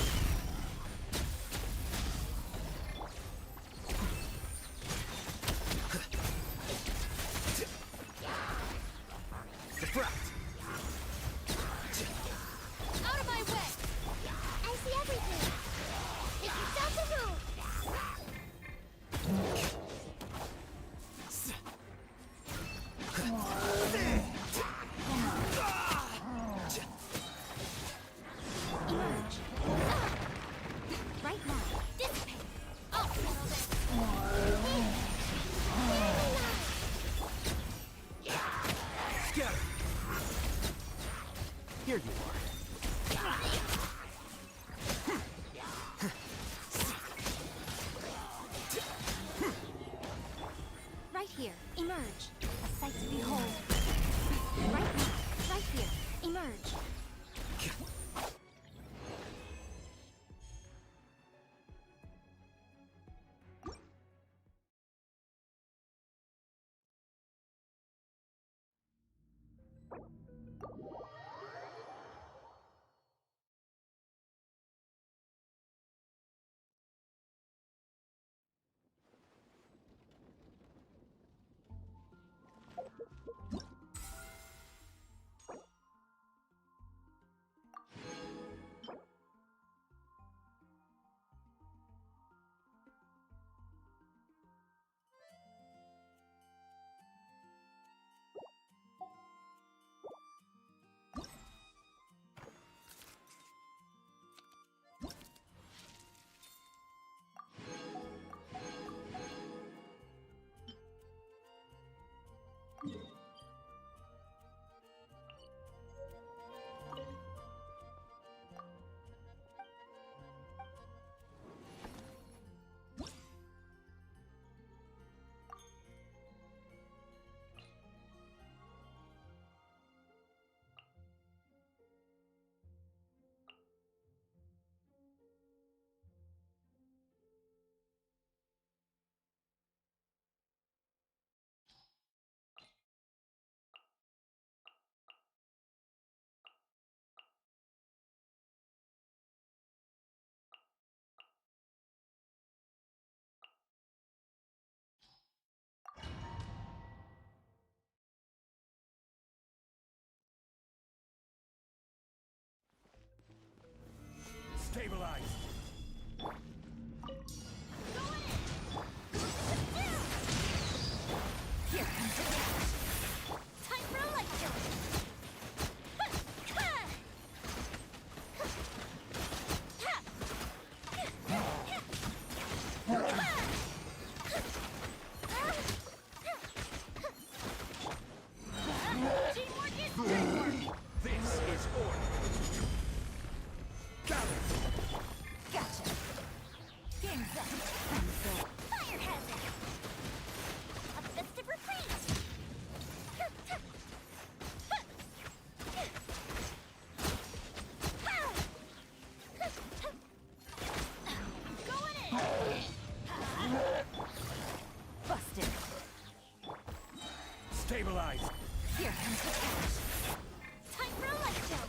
Deflect! Out of my way! I see everything. Make yourself a room. Emerge. Right now. Dissipate. I'll settle this. Scatter! Here you are. Right here. Emerge. A sight to behold. Right now. Right here. Emerge. Stabilize. Here comes the catch. Time for a light jump. Teamwork is teamwork. This is order. Gather. Gotcha. Game's up. Fire hazard. A festive retreat. Going in. Busted. Stabilize. Here comes the catch. Time for a light jump.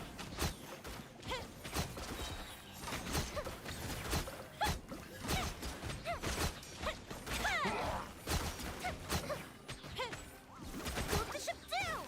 Move the ship down.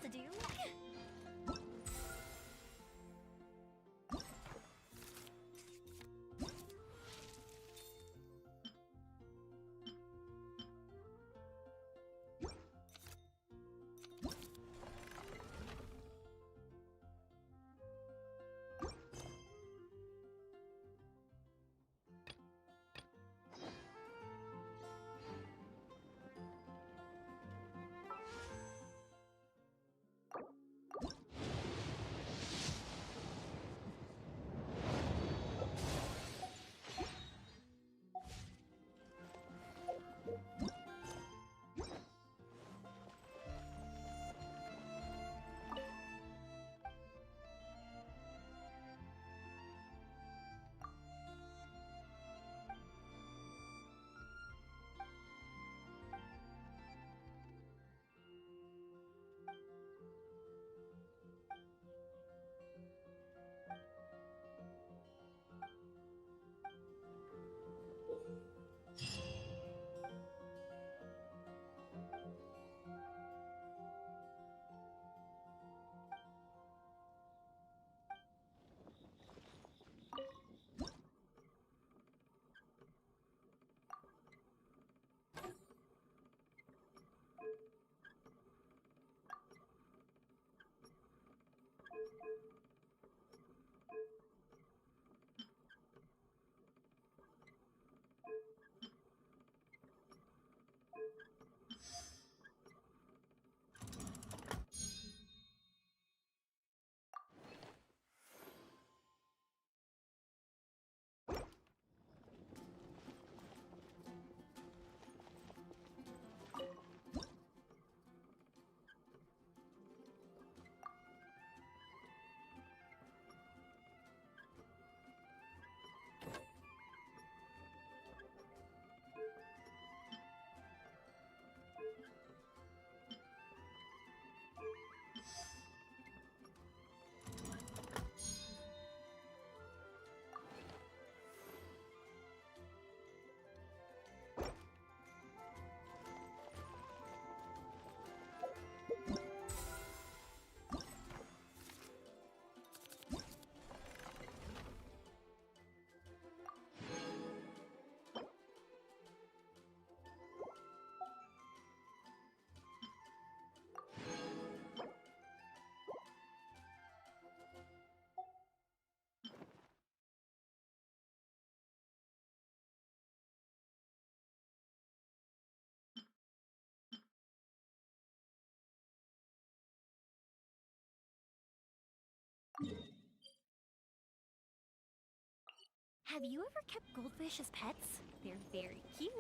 to do. Have you ever kept goldfish as pets? They're very cute.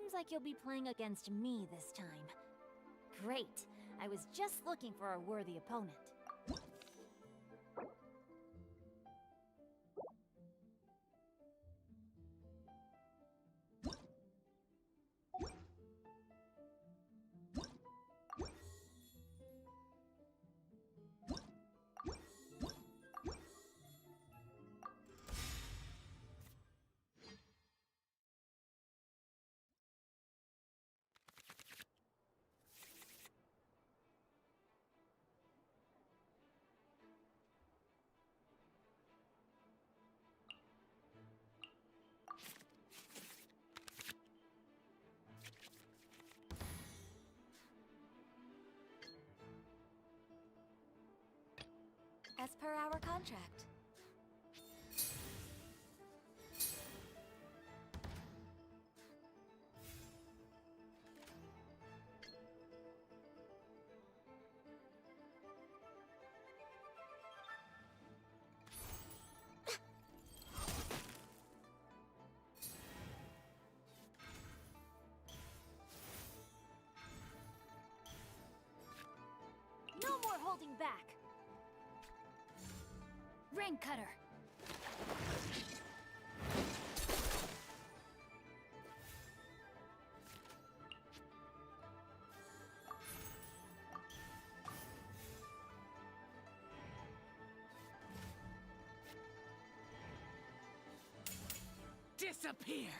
Seems like you'll be playing against me this time. Great. I was just looking for a worthy opponent. As per our contract. No more holding back! Rain Cutter! Disappear!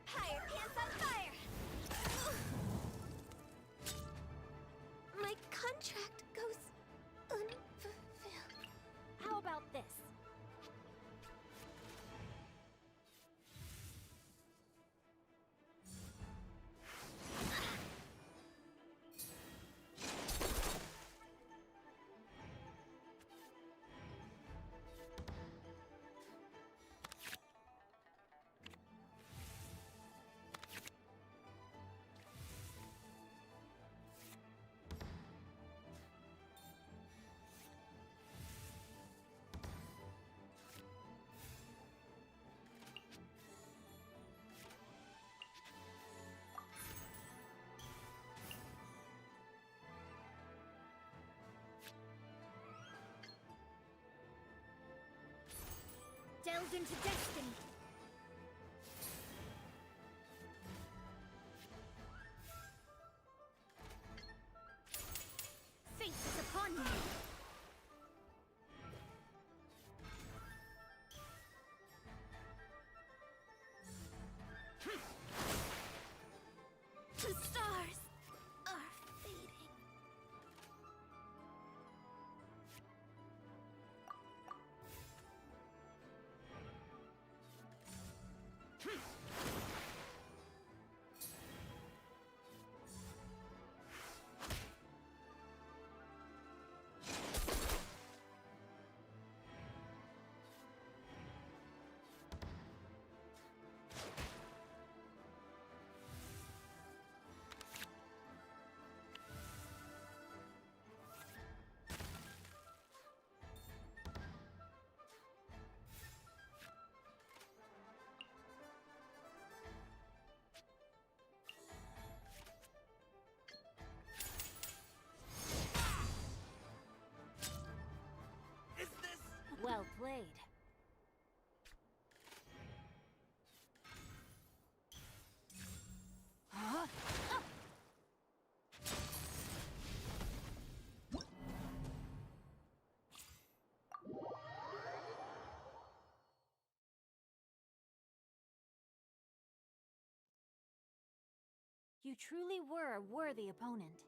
Higher, pants on fire! My contract goes unfulfilled. How about this? Delve into destiny! Fate is upon you! The stars are fading. You truly were a worthy opponent.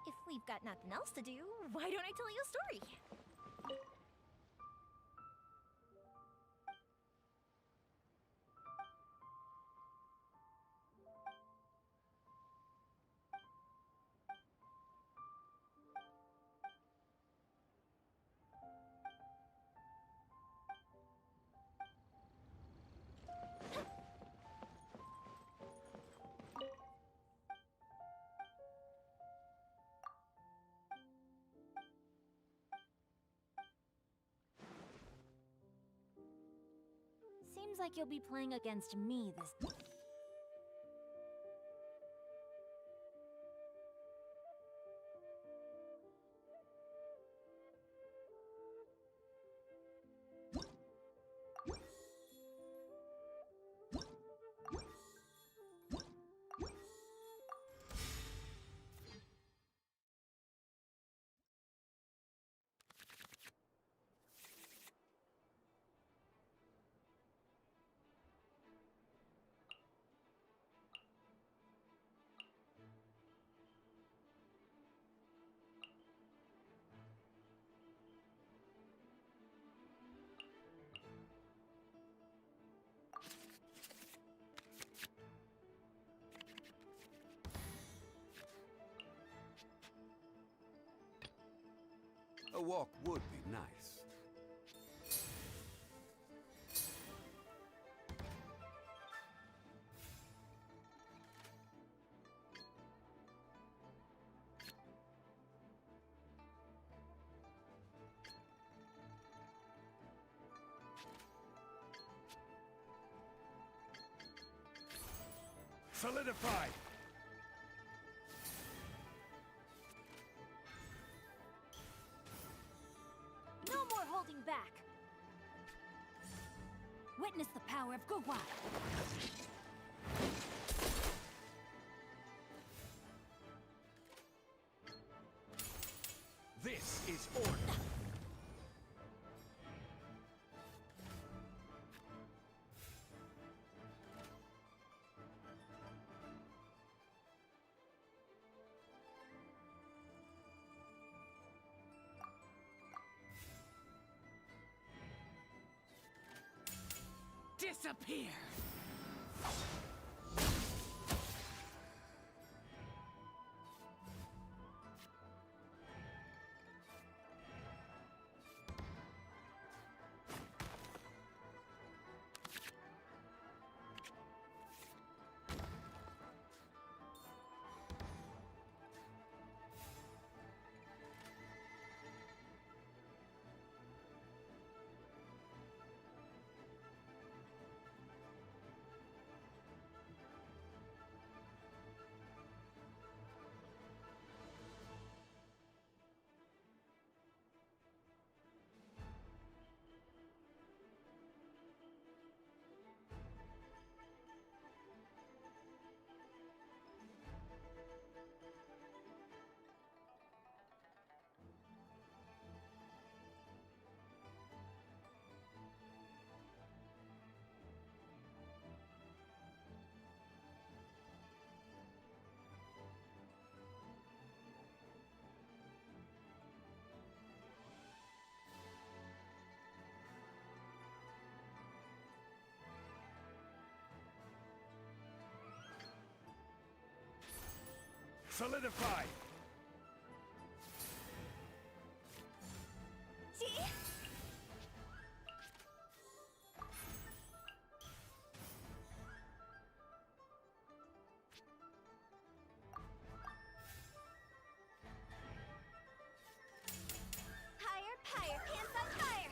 If we've got nothing else to do, why don't I tell you a story? Seems like you'll be playing against me this... A walk would be nice. Solidified! No more holding back! Witness the power of Guhua! This is order. Disappear! Solidify! Higher, higher, hands up higher!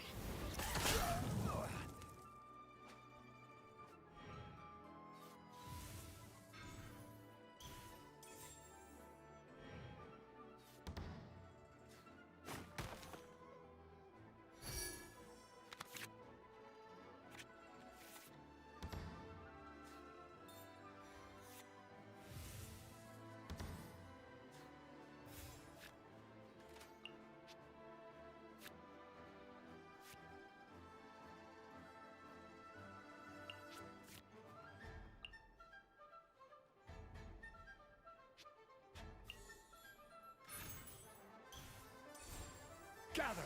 Gather!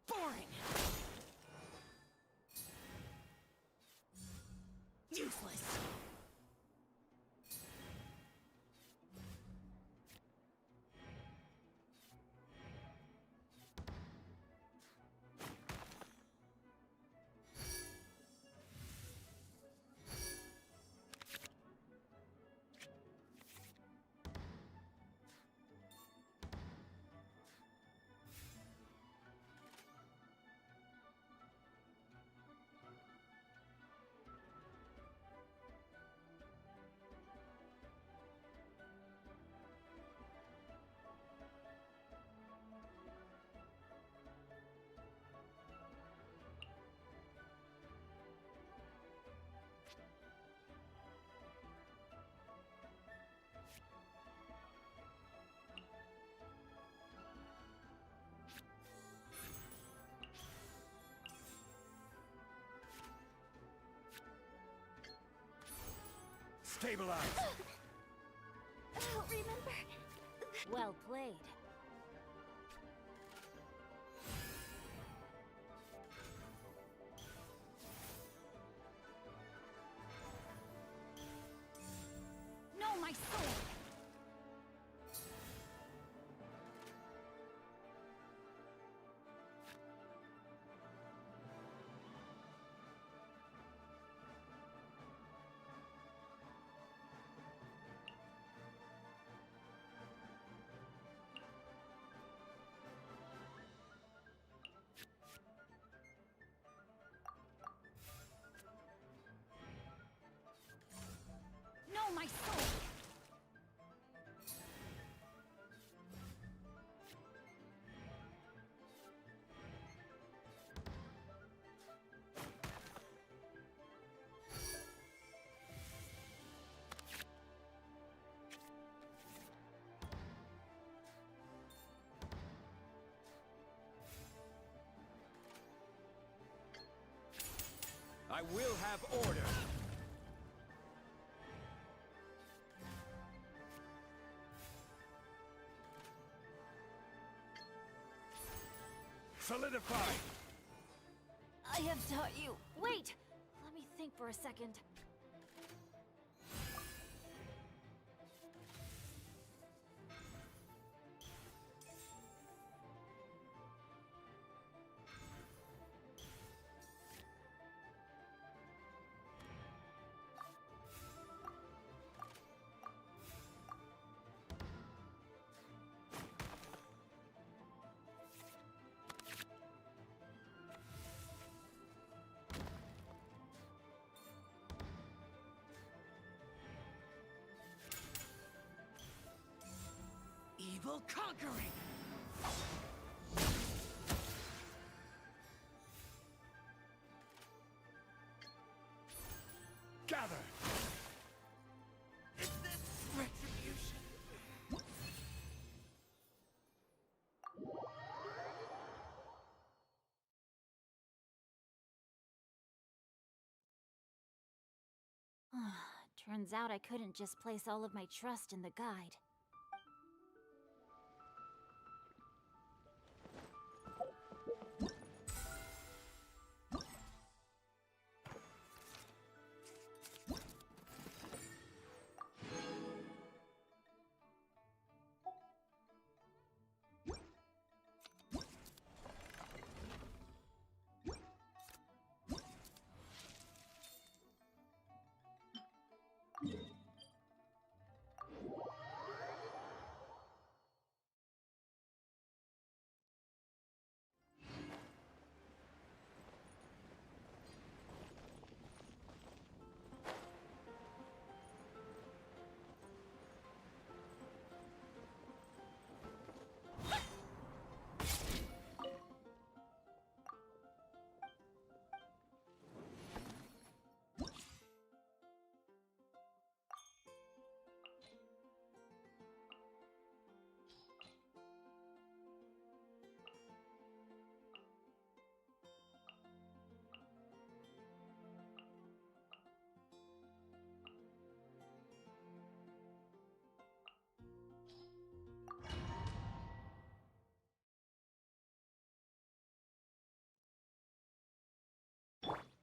Boring! Useless! Stabilize! I don't remember. Well played. No, my soul! No, my soul! I will have order. Solidify! I have taught you. Wait! Let me think for a second. Evil conquering! Gather! Is this retribution? Turns out I couldn't just place all of my trust in the guide.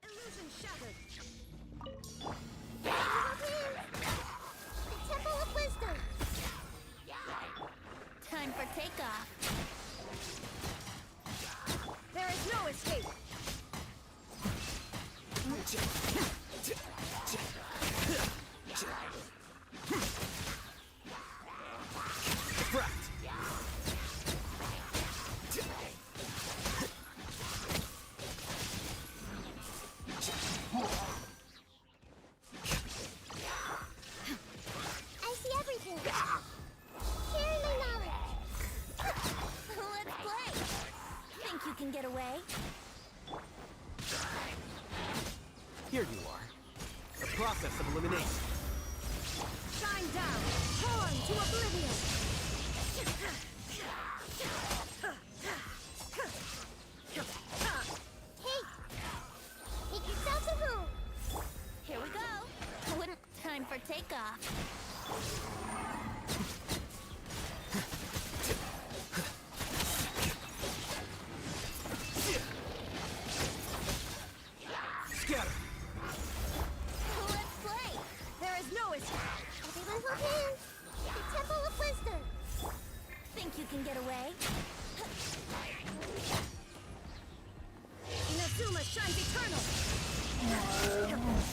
Illusion shattered. The Temple of Wisdom! Time for takeoff. There is no escape. I see everything! Sharing my knowledge! Let's play! Think you can get away? Here you are. The process of elimination. Shine down. Torn to oblivion. Hey! Take yourself to home! Here we go. Time for takeoff. Scatter! Let's play! There is no escape. Everyone hold hands! The Temple of Wisdom! Think you can get away? Inazuma shines eternal.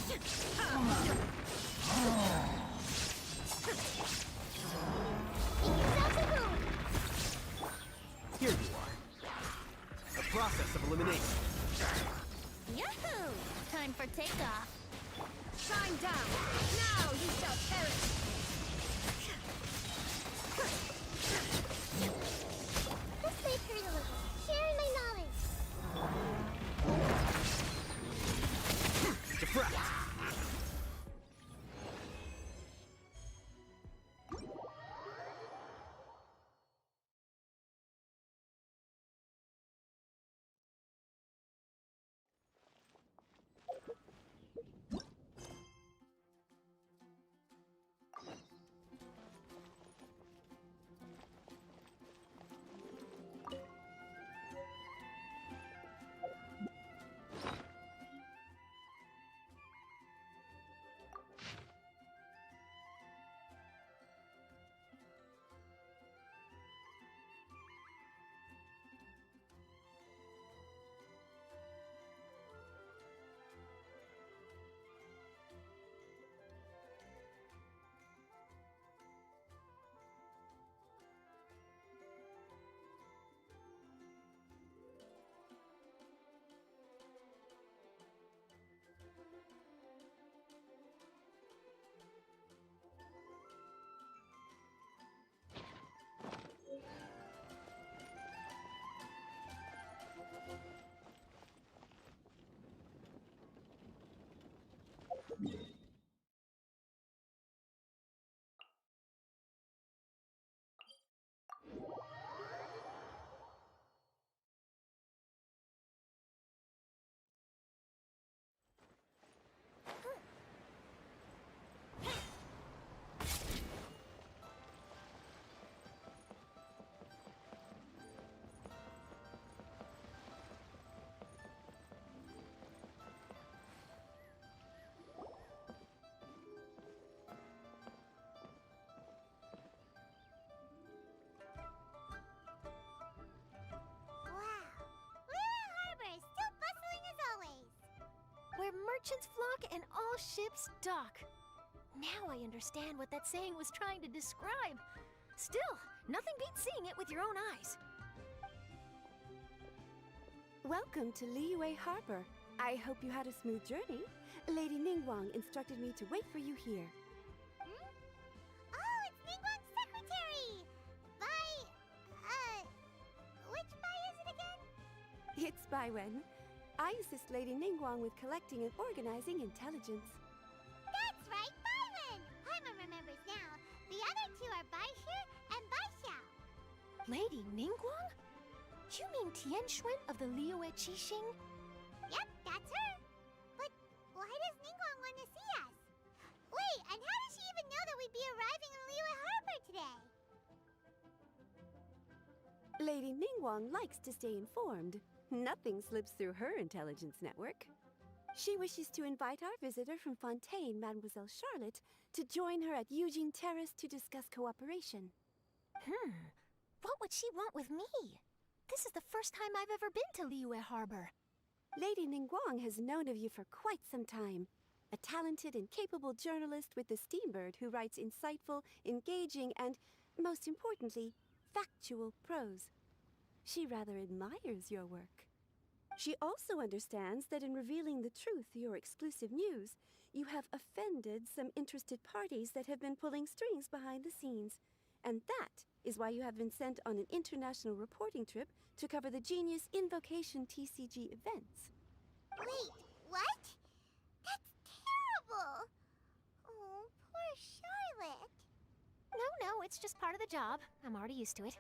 Take yourself to home! Here you are. The process of elimination. Yahoo! Time for takeoff. Shine down. Now you shall perish. This may hurt a little. Sharing my knowledge! Diffract! merchants flock and all ships dock. Now I understand what that saying was trying to describe. Still, nothing beats seeing it with your own eyes. Welcome to Liyue Harbor. I hope you had a smooth journey. Lady Ningguang instructed me to wait for you here. Oh, it's Ningguang's secretary! Which Bai is it again? It's Bai Wen. I assist Lady Ningguang with collecting and organizing intelligence. That's right, Bai Wen! Paimon remembers now. The other two are Bai Shi and Bai Xiao. Lady Ningguang? You mean Tian Xuan of the Liyue Qixing? Yep, that's her. But why does Ningguang want to see us? Wait, and how does she even know that we'd be arriving in Liyue Harbor today? Lady Ningguang likes to stay informed. Nothing slips through her intelligence network. She wishes to invite our visitor from Fontaine, Mademoiselle Charlotte, to join her at Eugene Terrace to discuss cooperation. What would she want with me? This is the first time I've ever been to Liyue Harbor. Lady Ningguang has known of you for quite some time. A talented and capable journalist with the Steambird who writes insightful, engaging, and, most importantly, factual prose. She rather admires your work. She also understands that in revealing the truth through your exclusive news, you have offended some interested parties that have been pulling strings behind the scenes. And that is why you have been sent on an international reporting trip to cover the Genius Invocation TCG events. Wait, what? That's terrible! Oh, poor Charlotte. No, it's just part of the job. I'm already used to it.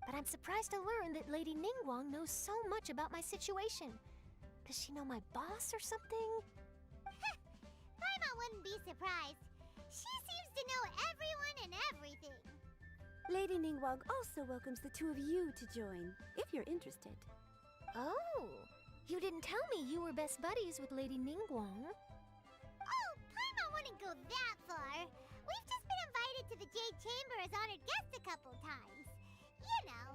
But I'm surprised to learn that Lady Ningguang knows so much about my situation. Does she know my boss or something? Paimon wouldn't be surprised. She seems to know everyone and everything. Lady Ningguang also welcomes the two of you to join, if you're interested. Oh, you didn't tell me you were best buddies with Lady Ningguang. Oh, Paimon wouldn't go that far. We've just been invited to the Jade Chamber as honored guests a couple times. You know.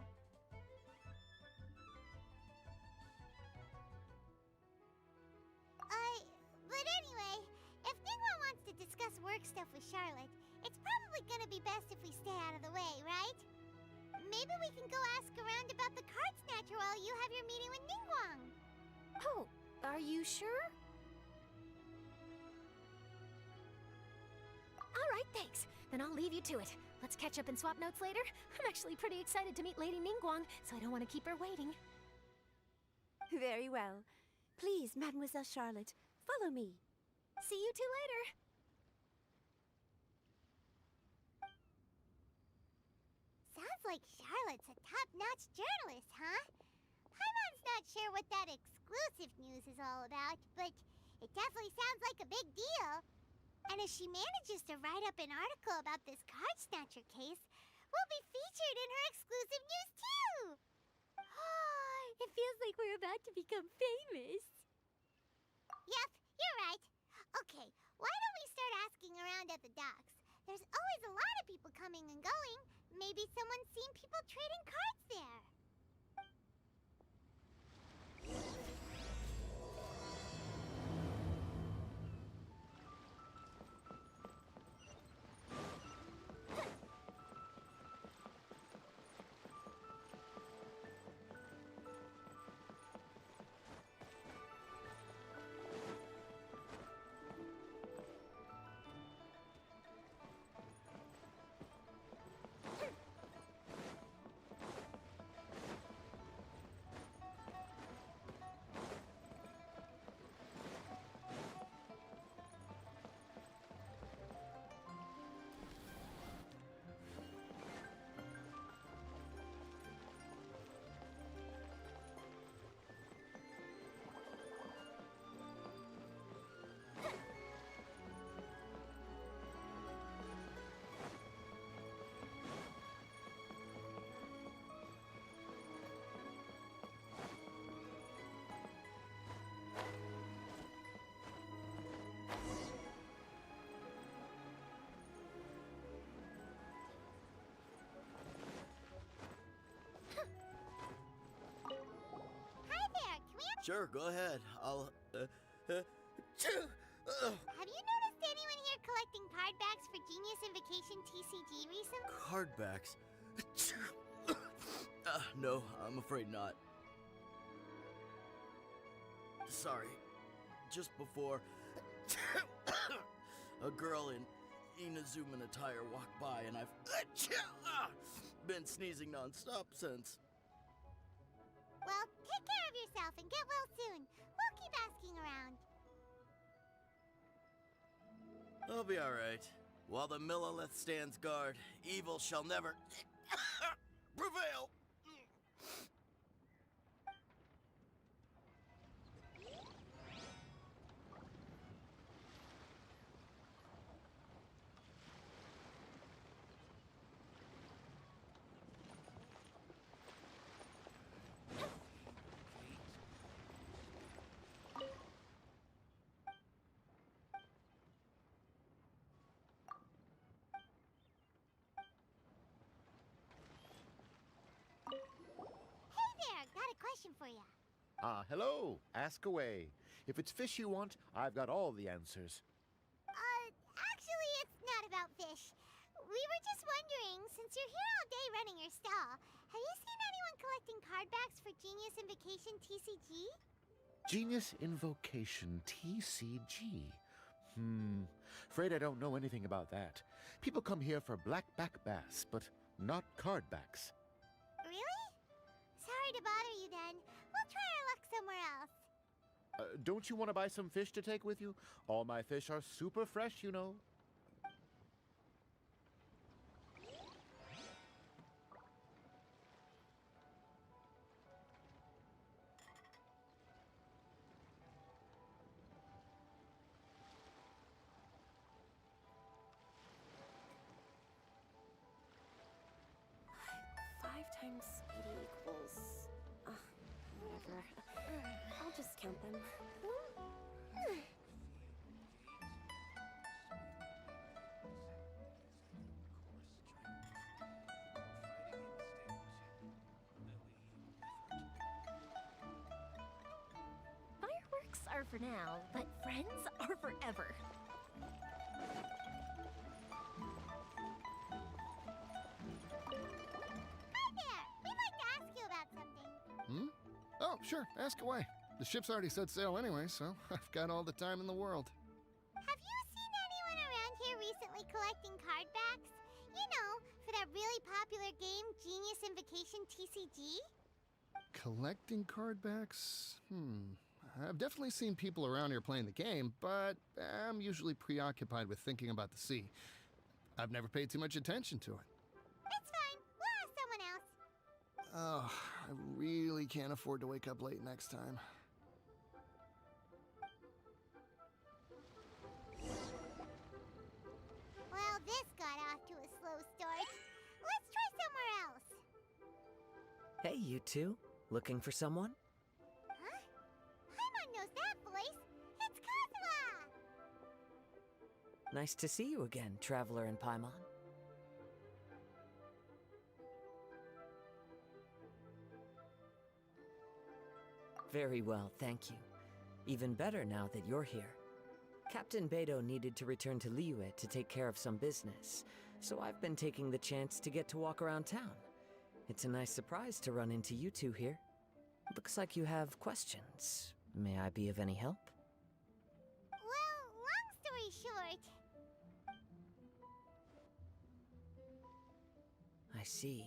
But anyway, if Ningguang wants to discuss work stuff with Charlotte, it's probably gonna be best if we stay out of the way, right? Maybe we can go ask around about the card snatcher while you have your meeting with Ningguang. Oh, are you sure? All right, thanks. Then I'll leave you to it. Let's catch up and swap notes later. I'm actually pretty excited to meet Lady Ningguang, so I don't want to keep her waiting. Very well. Please, Mademoiselle Charlotte, follow me. See you two later. Sounds like Charlotte's a top-notch journalist, huh? Paimon's not sure what that exclusive news is all about, but it definitely sounds like a big deal. And if she manages to write up an article about this card snatcher case, we'll be featured in her exclusive news too! It feels like we're about to become famous. Yep, you're right. Okay, why don't we start asking around at the docks? There's always a lot of people coming and going. Maybe someone's seen people trading cards there. Sure, go ahead. I'll Have you noticed anyone here collecting card backs for Genius Invocation TCG recently? Card backs? No, I'm afraid not. Sorry. Just before, a girl in Inazuman attire walked by, and I've been sneezing nonstop since. Well, take care of yourself and get well soon. We'll keep asking around. I'll be alright. While the Millilith stands guard, evil shall never prevail. Hey there, got a question for you. Hello. Ask away. If it's fish you want, I've got all the answers. Actually, it's not about fish. We were just wondering, since you're here all day running your stall, have you seen anyone collecting card backs for Genius Invocation TCG? Genius Invocation TCG. Afraid I don't know anything about that. People come here for blackback bass, but not card backs. Really? Sorry to bother you then. We'll try our luck somewhere else. Don't you want to buy some fish to take with you? All my fish are super fresh, you know. Times 80 equals... whatever. I'll just count them. Fireworks are for now, but friends are forever. Oh, sure, ask away. The ship's already set sail anyway, so I've got all the time in the world. Have you seen anyone around here recently collecting card backs? You know, for that really popular game, Genius Invocation TCG? Collecting card backs? I've definitely seen people around here playing the game, but I'm usually preoccupied with thinking about the sea. I've never paid too much attention to it. It's fine. We'll ask someone else. Oh, I really can't afford to wake up late next time. Well, this got off to a slow start. Let's try somewhere else. Hey, you two. Looking for someone? Huh? Paimon knows that voice. It's Kazuha! Nice to see you again, Traveler and Paimon. Very well, thank you. Even better now that you're here. Captain Beidou needed to return to Liyue to take care of some business, so I've been taking the chance to get to walk around town. It's a nice surprise to run into you two here. Looks like you have questions. May I be of any help? Well, long story short... I see.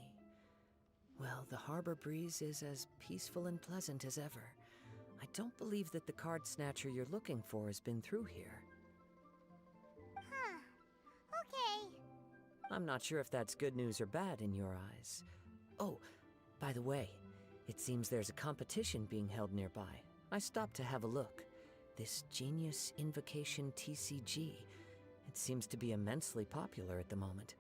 Well, the harbor breeze is as peaceful and pleasant as ever. I don't believe that the card snatcher you're looking for has been through here. Huh. Okay. I'm not sure if that's good news or bad in your eyes. Oh, by the way, it seems there's a competition being held nearby. I stopped to have a look. This Genius Invocation TCG. It seems to be immensely popular at the moment.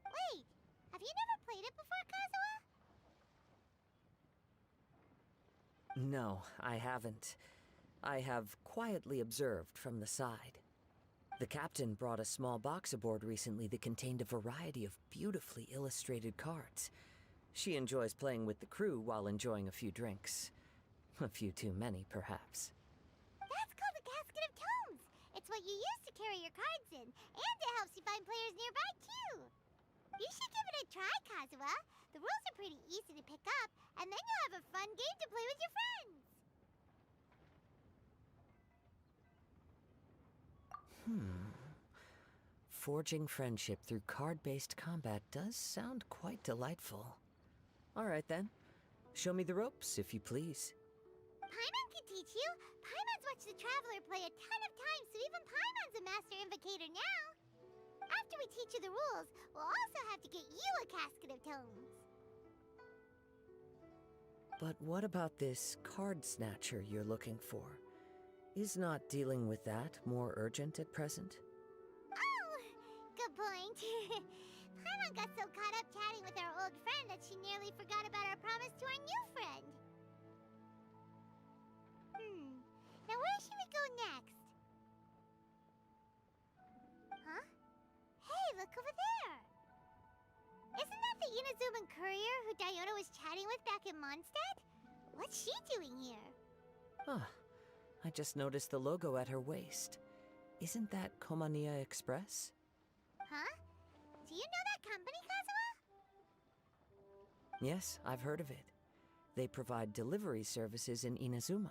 Wait, have you never played it before, Kazuha? No, I haven't. I have quietly observed from the side. The captain brought a small box aboard recently that contained a variety of beautifully illustrated cards. She enjoys playing with the crew while enjoying a few drinks. A few too many, perhaps. That's called a casket of tomes. It's what you use to carry your cards in, and it helps you find players nearby, too. You should give it a try, Kazuha. The rules are pretty easy to pick up, and then you'll have a fun game to play with your friends. Forging friendship through card-based combat does sound quite delightful. All right then. Show me the ropes, if you please. Paimon can teach you. Paimon's watched the Traveler play a ton of times, so even Paimon's a master invocator now. After we teach you the rules, we'll also have to get you a casket of tomes. But what about this card snatcher you're looking for? Is not dealing with that more urgent at present? Oh, good point. Paimon got so caught up chatting with our old friend that she nearly forgot about our promise to our new friend. Now where should we go next? Huh? Hey, look over there! Isn't that the Inazuman courier who Diona was chatting with back in Mondstadt? What's she doing here? Ah, I just noticed the logo at her waist. Isn't that Komania Express? Huh? Do you know that company, Kazuha? Yes, I've heard of it. They provide delivery services in Inazuma.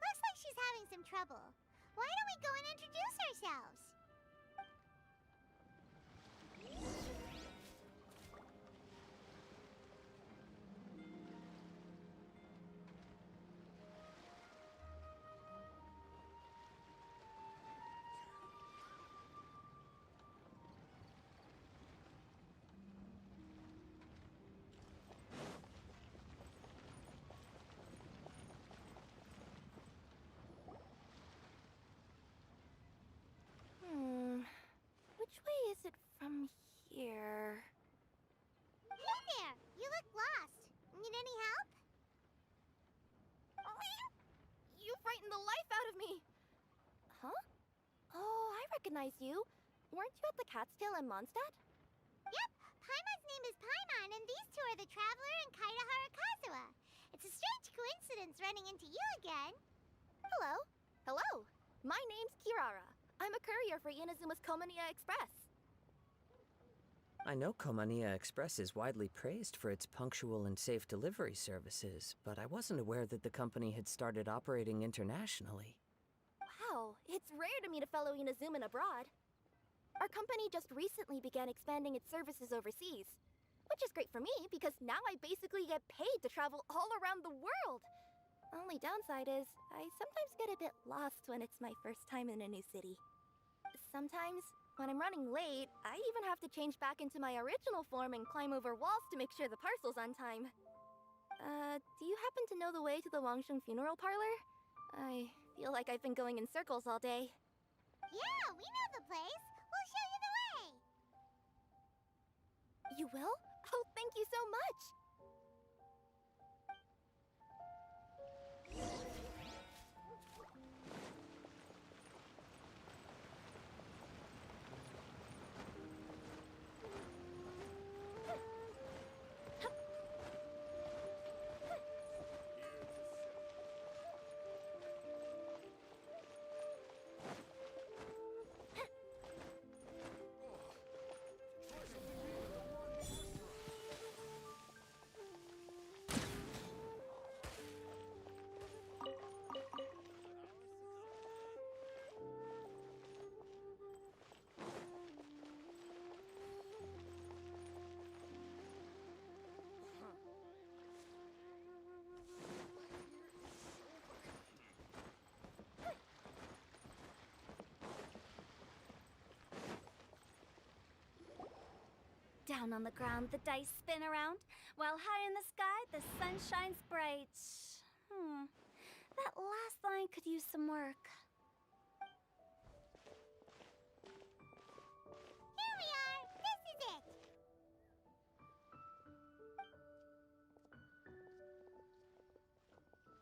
Looks like she's having some trouble. Why don't we go and introduce ourselves? Which way is it from here? Hey there! You look lost. Need any help? You frightened the life out of me! Huh? Oh, I recognize you. Weren't you at the Cat's Tail in Mondstadt? Yep, Paimon's name is Paimon, and these two are the Traveler and Kaitahara Kazuha. It's a strange coincidence running into you again. Hello. Hello. My name's Kirara. I'm a courier for Inazuma's Komania Express. I know Komania Express is widely praised for its punctual and safe delivery services, but I wasn't aware that the company had started operating internationally. Wow, it's rare to meet a fellow Inazuman abroad. Our company just recently began expanding its services overseas, which is great for me because now I basically get paid to travel all around the world. Only downside is, I sometimes get a bit lost when it's my first time in a new city. Sometimes, when I'm running late, I even have to change back into my original form and climb over walls to make sure the parcel's on time. Do you happen to know the way to the Wangsheng funeral parlor? I feel like I've been going in circles all day. Yeah, we know the place. We'll show you the way. You will? Oh, thank you so much! Down on the ground, the dice spin around, while high in the sky, the sun shines bright. That last line could use some work. Here we are! This is it!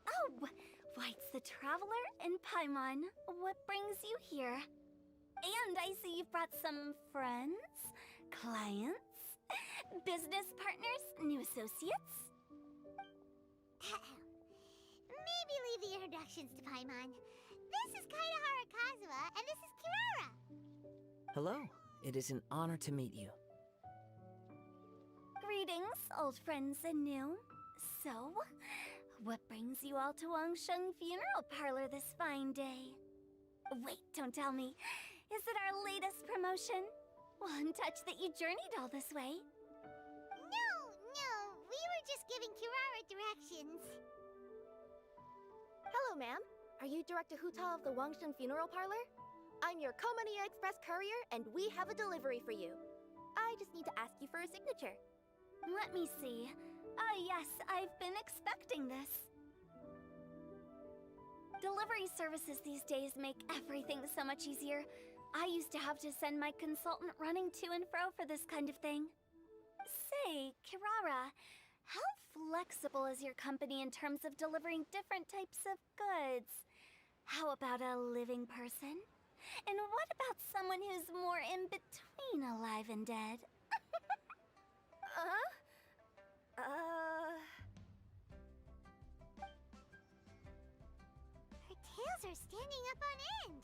Oh! Why, it's the Traveler and Paimon. What brings you here? And I see you've brought some friends, clients, business partners, new associates. Maybe leave the introductions to Paimon. This is Kaidahara Kazuha, and this is Kirara. Hello. It is an honor to meet you. Greetings, old friends and new. So, what brings you all to Wangsheng Funeral Parlor this fine day? Wait, don't tell me. Is it our latest promotion? Well, I'm touched that you journeyed all this way. No, we were just giving Kirara directions. Hello, ma'am. Are you Director Huta of the Wangsheng Funeral Parlor? I'm your Komania Express courier, and we have a delivery for you. I just need to ask you for a signature. Let me see. Ah, yes, I've been expecting this. Delivery services these days make everything so much easier. I used to have to send my consultant running to and fro for this kind of thing. Say, Kirara, how flexible is your company in terms of delivering different types of goods? How about a living person? And what about someone who's more in between alive and dead? Her tails are standing up on end.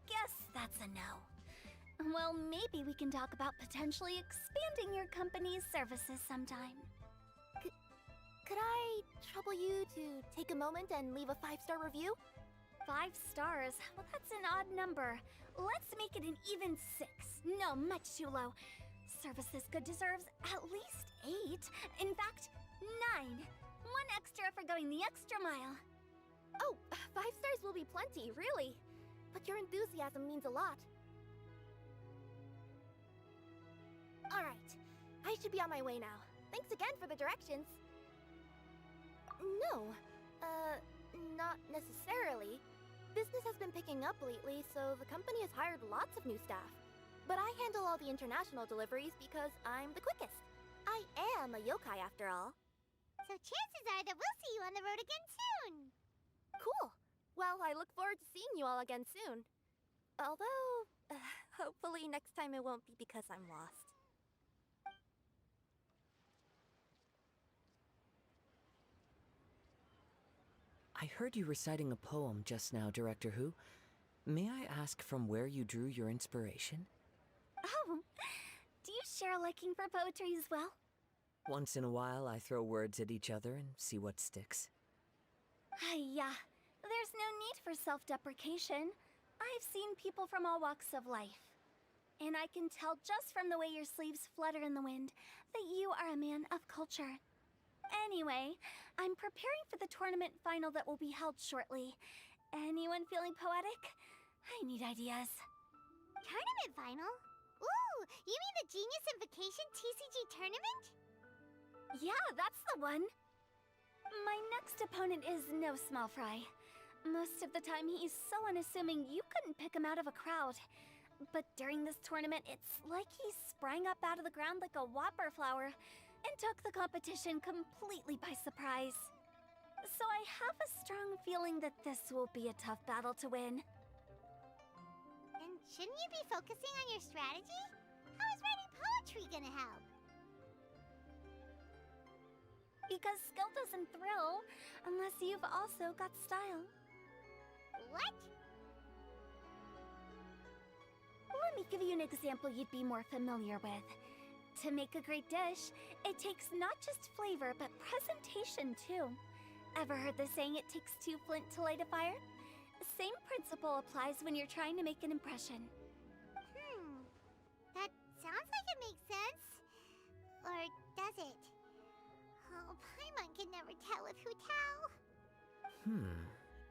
Guess that's a no. Well, maybe we can talk about potentially expanding your company's services sometime. Could I trouble you to take a moment and leave a 5-star review? 5 stars? Well, that's an odd number. Let's make it an even 6. No, much too low. Services could deserve at least 8. In fact, 9. 1 extra for going the extra mile. Oh, 5 stars will be plenty, really. But your enthusiasm means a lot. Alright, I should be on my way now. Thanks again for the directions. No, not necessarily. Business has been picking up lately, so the company has hired lots of new staff. But I handle all the international deliveries because I'm the quickest. I am a yokai after all. So chances are that we'll see you on the road again soon. Cool. Well, I look forward to seeing you all again soon. Although, hopefully next time it won't be because I'm lost. I heard you reciting a poem just now, Director Who. May I ask from where you drew your inspiration? Oh, do you share a liking for poetry as well? Once in a while, I throw words at each other and see what sticks. Yeah, there's no need for self-deprecation. I've seen people from all walks of life. And I can tell just from the way your sleeves flutter in the wind that you are a man of culture. Anyway, I'm preparing for the tournament final that will be held shortly. Anyone feeling poetic? I need ideas. Tournament final? Ooh, you mean the Genius Invocation TCG tournament? Yeah, that's the one. My next opponent is no small fry. Most of the time he's so unassuming you couldn't pick him out of a crowd. But during this tournament, it's like he sprang up out of the ground like a whopper flower and took the competition completely by surprise. So I have a strong feeling that this will be a tough battle to win. And shouldn't you be focusing on your strategy? How is writing poetry gonna help? Because skill doesn't thrill unless you've also got style. What? Let me give you an example you'd be more familiar with. To make a great dish, it takes not just flavor, but presentation too. Ever heard the saying, it takes 2 flint to light a fire? Same principle applies when you're trying to make an impression. That sounds like it makes sense. Or does it? Oh, Paimon can never tell with Hu Tao.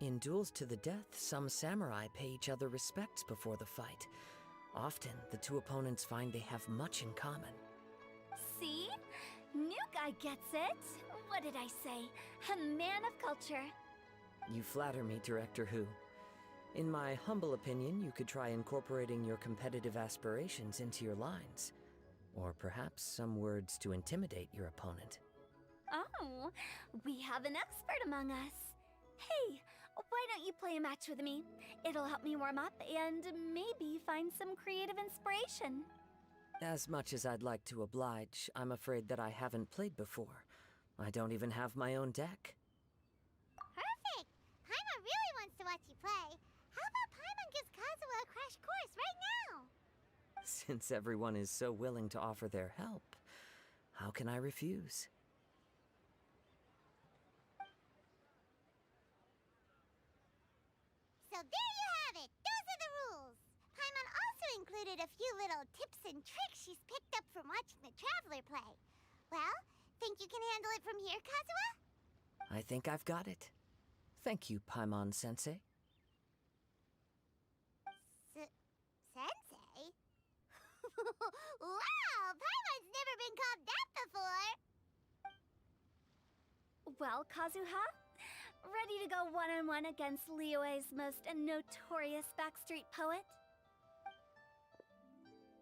In duels to the death, some samurai pay each other respects before the fight. Often, the two opponents find they have much in common. See? New guy gets it. What did I say? A man of culture. You flatter me, Director Who. In my humble opinion, you could try incorporating your competitive aspirations into your lines. Or perhaps some words to intimidate your opponent. Oh, we have an expert among us. Hey, why don't you play a match with me? It'll help me warm up and maybe find some creative inspiration. As much as I'd like to oblige, I'm afraid that I haven't played before. I don't even have my own deck. Perfect! Paimon really wants to watch you play. How about Paimon gives Kazuha a crash course right now? Since everyone is so willing to offer their help, how can I refuse? So there you have it! Those are the rules! Paimon also included a few little tips and tricks she's picked up from watching the Traveler play. Well, think you can handle it from here, Kazuha? I think I've got it. Thank you, Paimon-sensei. Sensei? Wow! Paimon's never been called that before! Well, Kazuha? Ready to go one-on-one against Liyue's most notorious backstreet poet?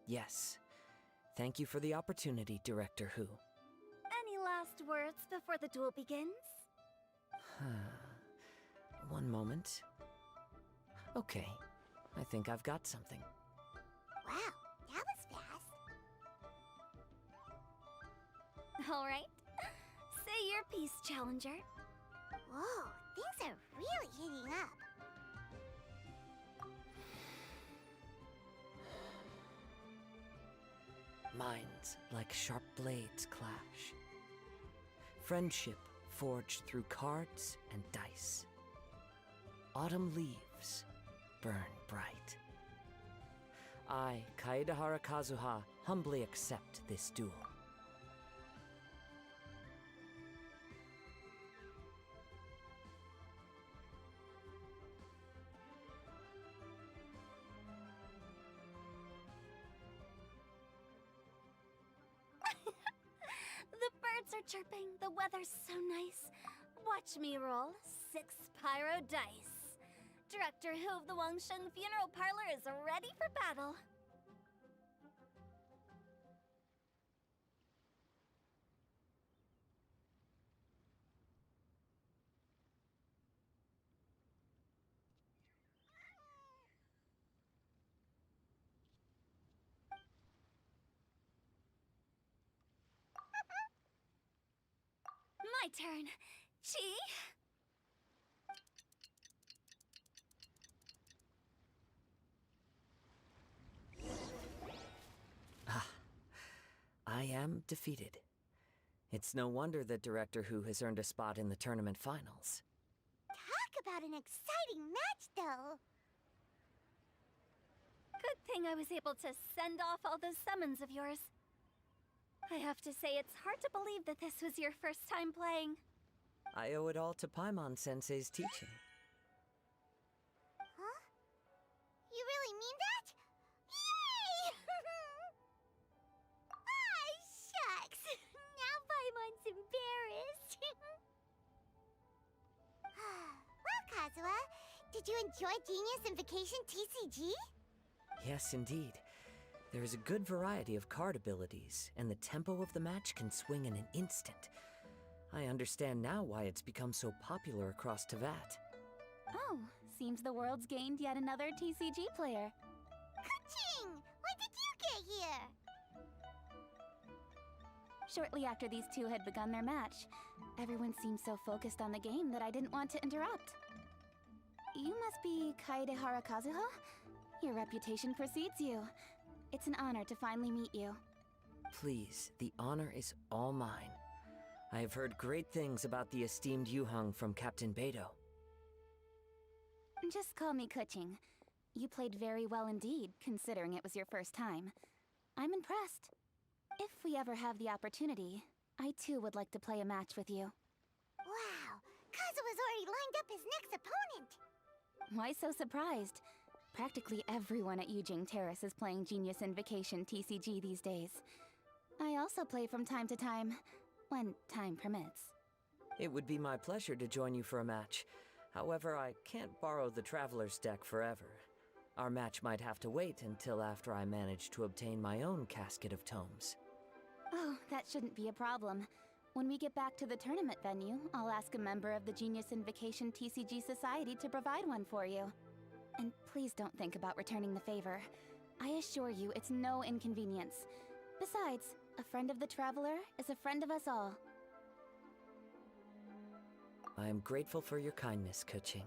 Yes. Thank you for the opportunity, Director Who. Any last words before the duel begins? One moment. Okay, I think I've got something. Wow, that was fast. All right. Say your piece, Challenger. Whoa, things are really heating up. Minds like sharp blades clash. Friendship forged through cards and dice. Autumn leaves burn bright. I, Kaedahara Kazuha, humbly accept this duel. The birds are chirping, the weather's so nice. Watch me roll 6 pyro dice. Director Who of the Wangsheng Funeral Parlor is ready for battle. My turn. Chi? I am defeated. It's no wonder that Director Who has earned a spot in the tournament finals. Talk about an exciting match, though. Good thing I was able to send off all those summons of yours. I have to say, it's hard to believe that this was your first time playing. I owe it all to Paimon-sensei's teaching. Huh? You really mean that? Yay! Ah, shucks! Now Paimon's embarrassed. Well, Kazuha, did you enjoy Genius Invocation TCG? Yes, indeed. There is a good variety of card abilities, and the tempo of the match can swing in an instant. I understand now why it's become so popular across Teyvat. Oh, seems the world's gained yet another TCG player. Ka-ching! When did you get here? Shortly after these two had begun their match, everyone seemed so focused on the game that I didn't want to interrupt. You must be Kaedehara Kazuha? Your reputation precedes you. It's an honor to finally meet you. Please, the honor is all mine. I have heard great things about the esteemed Yuheng from Captain Beidou. Just call me Kuching. You played very well indeed, considering it was your first time. I'm impressed. If we ever have the opportunity, I too would like to play a match with you. Wow, Kazuha's already lined up his next opponent. Why so surprised? Practically everyone at Yujing Terrace is playing Genius Invocation TCG these days. I also play from time to time, when time permits. It would be my pleasure to join you for a match. However, I can't borrow the Traveler's deck forever. Our match might have to wait until after I manage to obtain my own casket of tomes. Oh, that shouldn't be a problem. When we get back to the tournament venue, I'll ask a member of the Genius Invocation TCG Society to provide one for you. And please don't think about returning the favor. I assure you it's no inconvenience. Besides, a friend of the Traveler is a friend of us all. I am grateful for your kindness, Keqing.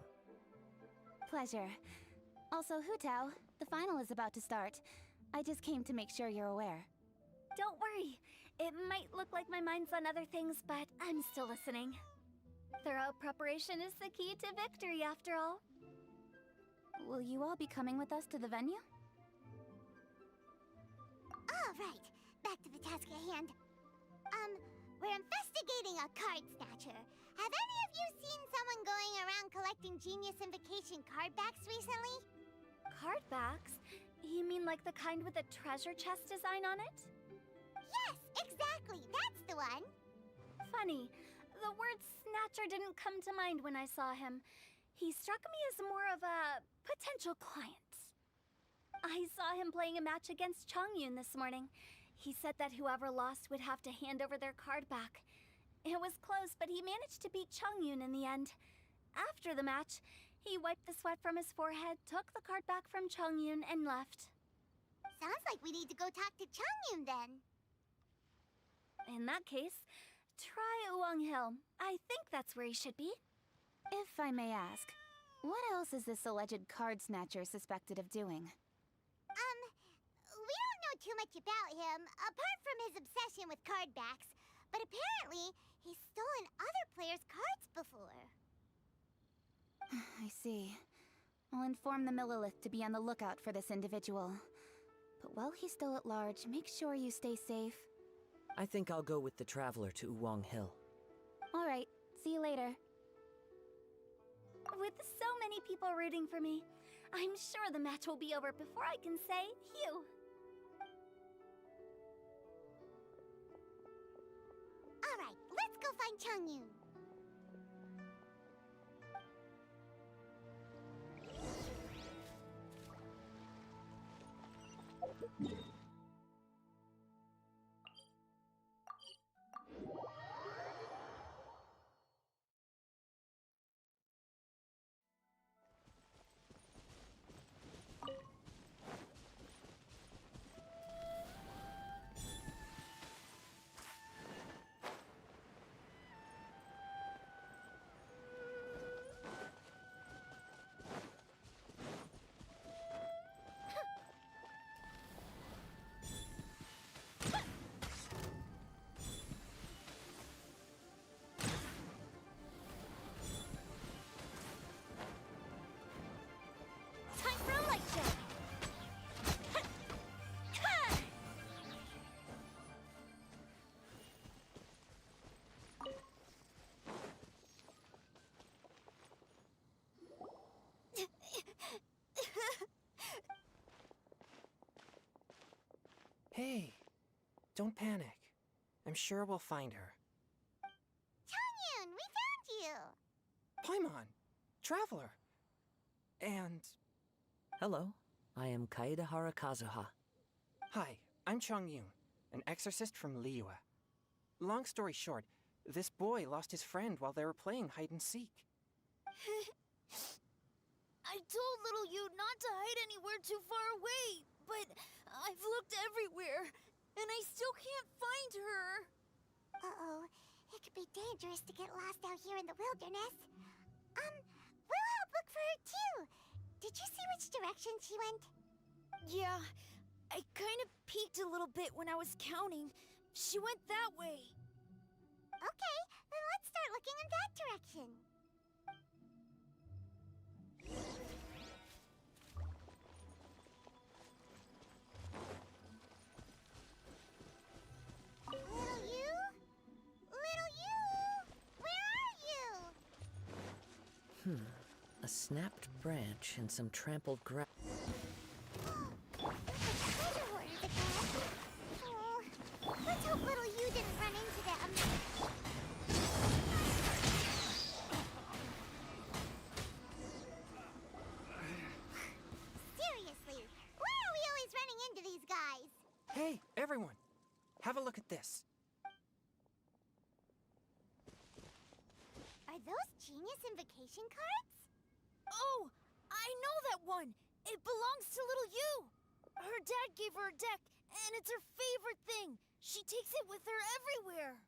Pleasure. Also, Hutao, the final is about to start. I just came to make sure you're aware. Don't worry. It might look like my mind's on other things, but I'm still listening. Thorough preparation is the key to victory, after all. Will you all be coming with us to the venue? All right, back to the task at hand. We're investigating a card snatcher. Have any of you seen someone going around collecting Genius Invocation card backs recently? Card backs? You mean like the kind with the treasure chest design on it? Yes, exactly, that's the one. Funny, the word snatcher didn't come to mind when I saw him. He struck me as more of a potential client. I saw him playing a match against Chongyun this morning. He said that whoever lost would have to hand over their card back. It was close, but he managed to beat Chongyun in the end. After the match, he wiped the sweat from his forehead, took the card back from Chongyun, and left. Sounds like we need to go talk to Chongyun then. In that case, try Uwang Hill. I think that's where he should be. If I may ask, what else is this alleged card snatcher suspected of doing? We don't know too much about him, apart from his obsession with card backs. But apparently, he's stolen other players' cards before. I see. I'll inform the Millilith to be on the lookout for this individual. But while he's still at large, make sure you stay safe. I think I'll go with the Traveler to Uwang Hill. All right, see you later. With so many people rooting for me, I'm sure the match will be over before I can say phew. All right, let's go find Chongyun. Time for a light show! Hey, don't panic. I'm sure we'll find her. Chongyun, we found you! Paimon, Traveler, and... Hello, I am Kaedahara Kazuha. Hi, I'm Chongyun, an exorcist from Liyue. Long story short, this boy lost his friend while they were playing hide-and-seek. I told little you not to hide anywhere too far away, but I've looked everywhere, and I still can't find her. Uh-oh, it could be dangerous to get lost out here in the wilderness. We'll help look for her too. Did you see which direction she went? Yeah, I kind of peeked a little bit when I was counting. She went that way. Okay, then let's start looking in that direction. Little you? Little you? Where are you? A snapped branch and some trampled grass. Treasure hoarders again. Oh, let's hope little you didn't run into them. Seriously, why are we always running into these guys? Hey, everyone! Have a look at this. Are those Genius Invocation cards? Oh, I know that one. It belongs to little you. Her dad gave her a deck, and it's her favorite thing. She takes it with her everywhere.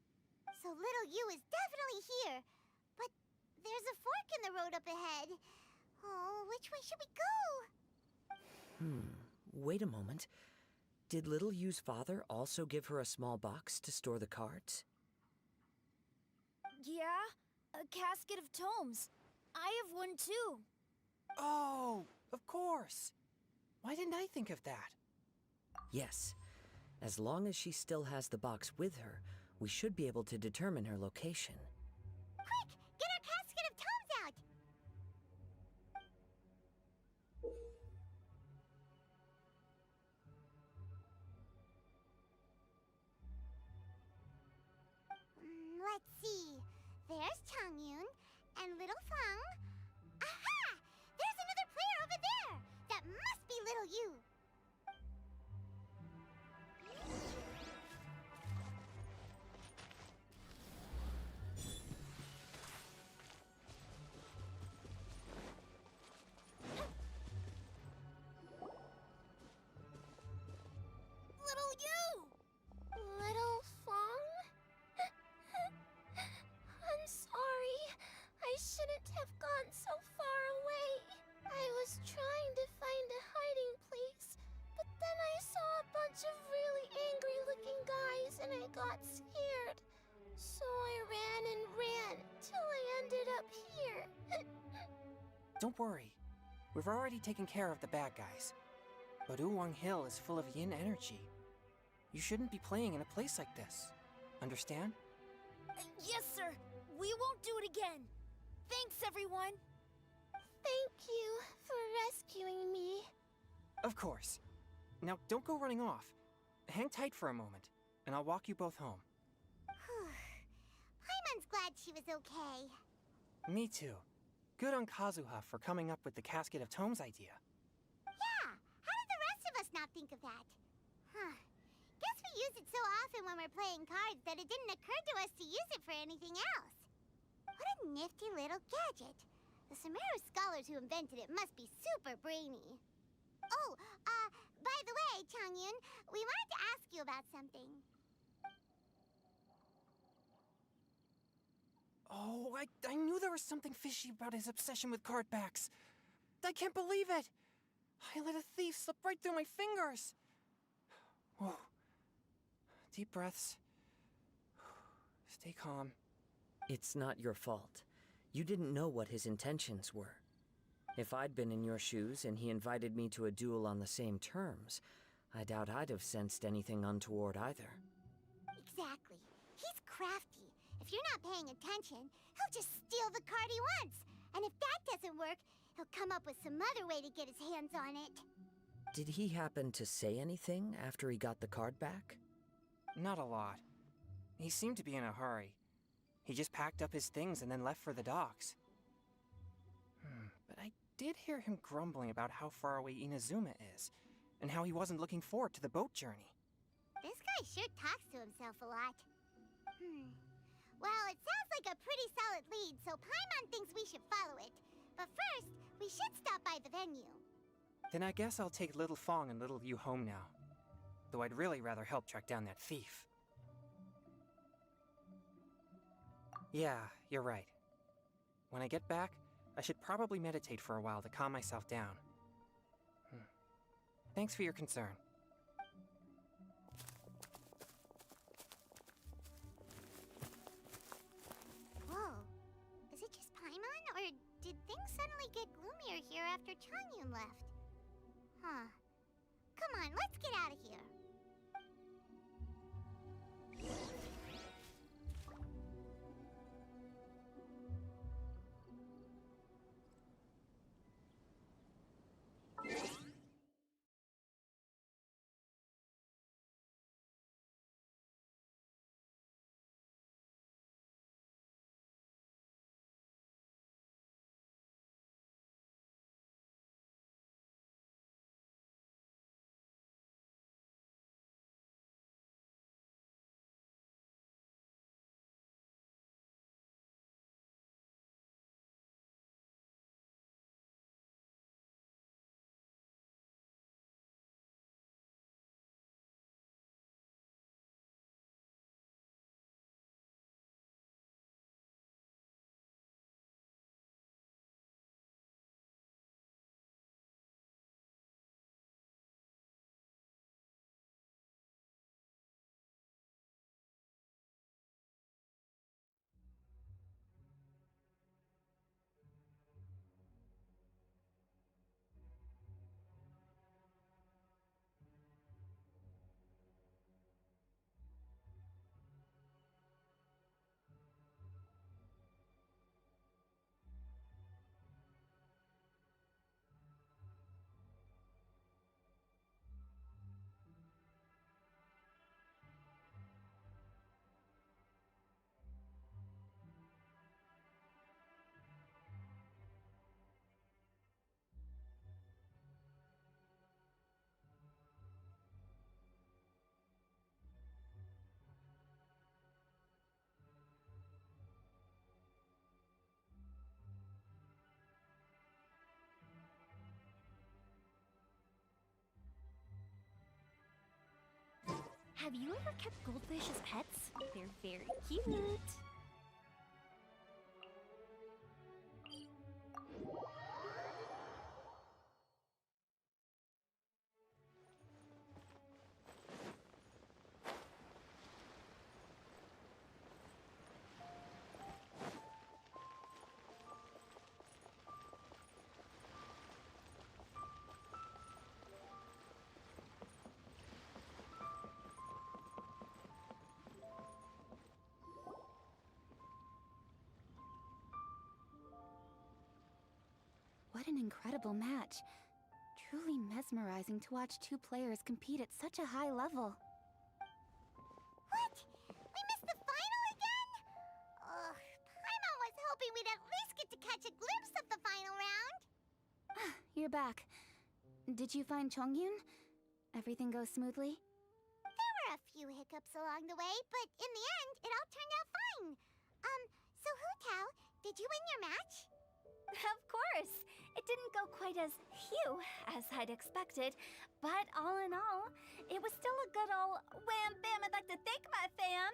So little you is definitely here. But There's a fork in the road up ahead. Oh, which way should we go? Wait a moment. Did Little Yu's father also give her a small box to store the cards? Yeah, a casket of tomes. I have one too. Oh, of course. Why didn't I think of that? Yes. As long as she still has the box with her, we should be able to determine her location. Quick, get our casket of tomes out! Let's see. There's Changyun and Little Fang. Aha! There's another player over there! That must be Little Yu. Little you! Little Fong? I'm sorry. I shouldn't have gone so far away. I was trying to find a hiding place, but then I saw a bunch of really angry-looking guys and I got scared. So I ran and ran till I ended up here. Don't worry. We've already taken care of the bad guys. But Uwang Hill is full of yin energy. You shouldn't be playing in a place like this. Understand? Yes, sir. We won't do it again. Thanks, everyone. Thank you for rescuing me. Of course. Now, don't go running off. Hang tight for a moment, and I'll walk you both home. Paimon's glad she was okay. Me too. Good on Kazuha for coming up with the Casket of Tomes idea. Yeah, how did the rest of us not think of that? Huh. Guess we use it so often when we're playing cards that it didn't occur to us to use it for anything else. What a nifty little gadget. The Sumeru scholars who invented it must be super brainy. Oh, by the way, Changyun, we wanted to ask you about something. Oh, I knew there was something fishy about his obsession with card backs. I can't believe it! I let a thief slip right through my fingers! Whoa. Deep breaths. Stay calm. It's not your fault. You didn't know what his intentions were. If I'd been in your shoes and he invited me to a duel on the same terms, I doubt I'd have sensed anything untoward either. Exactly. He's crafty. If you're not paying attention, he'll just steal the card he wants. And if that doesn't work, he'll come up with some other way to get his hands on it. Did he happen to say anything after he got the card back? Not a lot. He seemed to be in a hurry. He just packed up his things and then left for the docks. But I did hear him grumbling about how far away Inazuma is, and how he wasn't looking forward to the boat journey. This guy sure talks to himself a lot. Well, it sounds like a pretty solid lead, so Paimon thinks we should follow it. But first, we should stop by the venue. Then I guess I'll take Little Fong and Little Yu home now. Though I'd really rather help track down that thief. Yeah, you're right. When I get back, I should probably meditate for a while to calm myself down. Thanks for your concern. Whoa. Is it just Paimon, or did things suddenly get gloomier here after Changyun left? Huh. Come on, let's get out of here. Have you ever kept goldfish as pets? They're very cute. What an incredible match. Truly mesmerizing to watch two players compete at such a high level. What? We missed the final again? Ugh, Paimon was hoping we'd at least get to catch a glimpse of the final round. You're back. Did you find Chongyun? Everything go smoothly? There were a few hiccups along the way, but in the end, it all turned out fine. So Hu Tao, did you win your match? Of course! It didn't go quite as phew as I'd expected, but all in all, it was still a good ol' wham bam I'd like to thank my fam!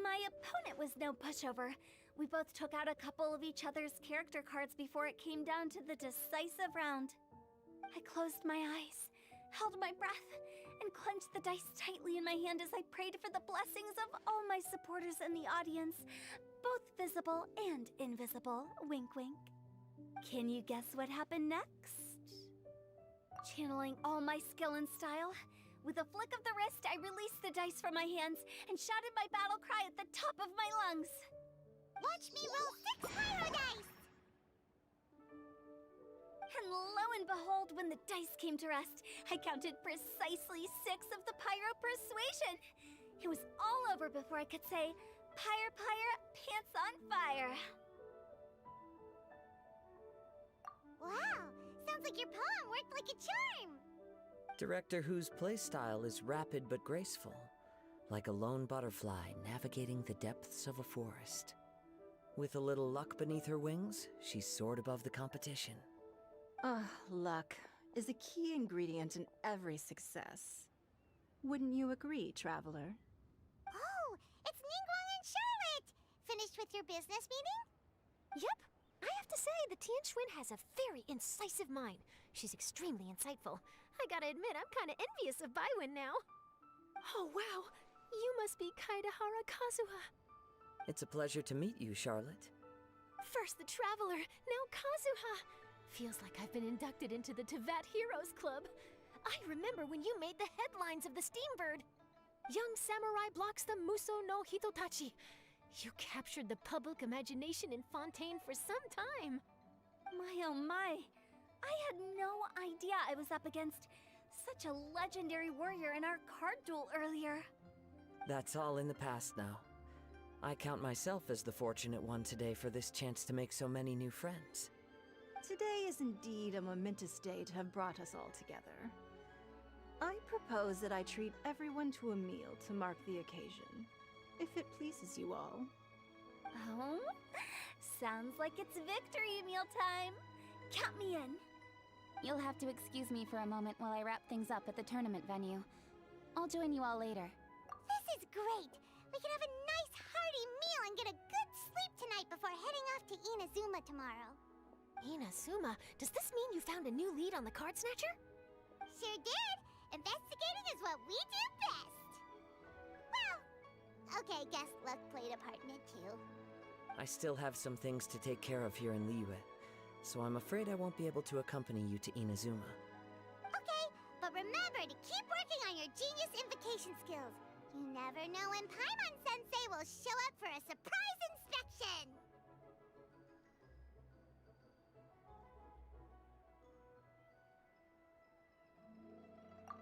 My opponent was no pushover. We both took out a couple of each other's character cards before it came down to the decisive round. I closed my eyes, held my breath, and clenched the dice tightly in my hand as I prayed for the blessings of all my supporters in the audience, both visible and invisible, wink wink. Can you guess what happened next? Channeling all my skill and style, with a flick of the wrist, I released the dice from my hands and shouted my battle cry at the top of my lungs. Watch me roll 6 pyro dice! And lo and behold, when the dice came to rest, I counted precisely 6 of the pyro persuasion. It was all over before I could say, "Pyre, pyre, pants on fire." Wow, sounds like your poem worked like a charm. Director Who's playstyle is rapid but graceful, like a lone butterfly navigating the depths of a forest. With a little luck beneath her wings, she soared above the competition. Luck is a key ingredient in every success. Wouldn't you agree, Traveler? Oh, it's Ningguang and Charlotte! Finished with your business meeting? Yep. I have to say, the Tianquan has a very incisive mind. She's extremely insightful. I gotta admit, I'm kinda envious of Baiwen now. Oh, wow. You must be Kaidahara Kazuha. It's a pleasure to meet you, Charlotte. First the Traveler, now Kazuha. Feels like I've been inducted into the Tevat Heroes Club. I remember when you made the headlines of the Steambird. Young samurai blocks the Muso no Hitotachi. You captured the public imagination in Fontaine for some time. My oh my! I had no idea I was up against such a legendary warrior in our card duel earlier. That's all in the past now. I count myself as the fortunate one today for this chance to make so many new friends. Today is indeed a momentous day to have brought us all together. I propose that I treat everyone to a meal to mark the occasion, if it pleases you all. Oh? Sounds like it's victory meal time! Count me in! You'll have to excuse me for a moment while I wrap things up at the tournament venue. I'll join you all later. This is great! We can have a nice hearty meal and get a good sleep tonight before heading off to Inazuma tomorrow. Inazuma? Does this mean you found a new lead on the Card Snatcher? Sure did! Investigating is what we do best! Well, okay, guess luck played a part in it too. I still have some things to take care of here in Liyue, so I'm afraid I won't be able to accompany you to Inazuma. Okay, but remember to keep working on your genius invocation skills. You never know when Paimon-sensei will show up for a surprise inspection!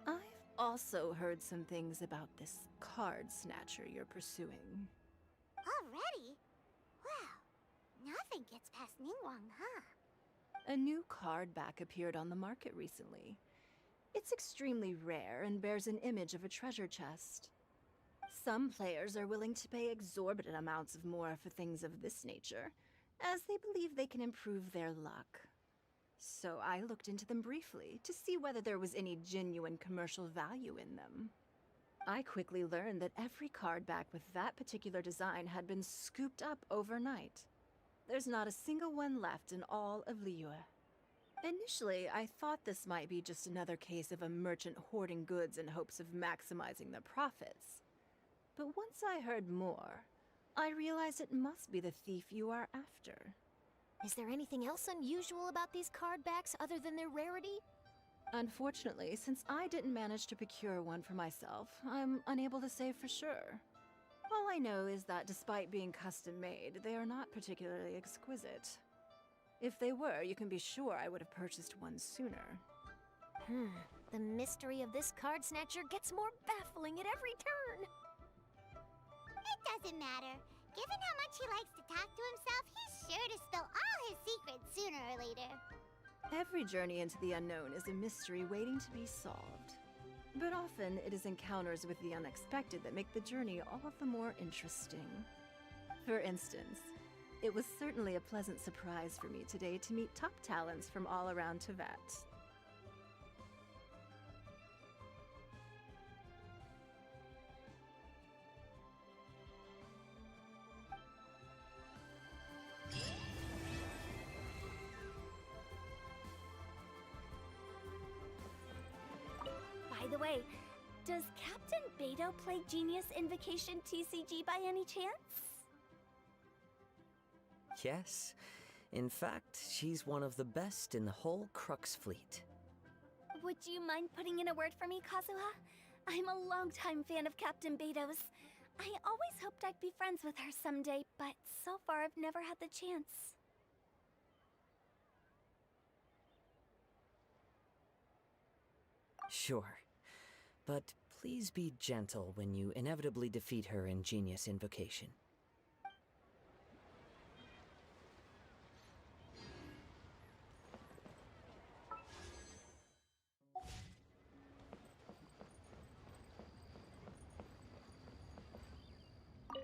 I've also heard some things about this Card Snatcher you're pursuing. Already? Wow, nothing gets past Ningguang, huh? A new card back appeared on the market recently. It's extremely rare and bears an image of a treasure chest. Some players are willing to pay exorbitant amounts of more for things of this nature, as they believe they can improve their luck. So I looked into them briefly to see whether there was any genuine commercial value in them. I quickly learned that every card back with that particular design had been scooped up overnight. There's not a single one left in all of Liyue. Initially, I thought this might be just another case of a merchant hoarding goods in hopes of maximizing their profits. But once I heard more, I realized it must be the thief you are after. Is there anything else unusual about these card backs other than their rarity? Unfortunately, since I didn't manage to procure one for myself, I'm unable to say for sure. All I know is that despite being custom-made, they are not particularly exquisite. If they were, you can be sure I would have purchased one sooner. The mystery of this card snatcher gets more baffling at every turn. It doesn't matter. Given how much he likes to talk to himself, he's sure to spill all his secrets sooner or later. Every journey into the unknown is a mystery waiting to be solved. But often it is encounters with the unexpected that make the journey all the more interesting. For instance, it was certainly a pleasant surprise for me today to meet top talents from all around Teyvat. By the way, does Captain Beto play Genius Invocation TCG by any chance? Yes. In fact, she's one of the best in the whole Crux fleet. Would you mind putting in a word for me, Kazuha? I'm a longtime fan of Captain Beto's. I always hoped I'd be friends with her someday, but so far I've never had the chance. Sure. But please be gentle when you inevitably defeat her in Genius Invocation.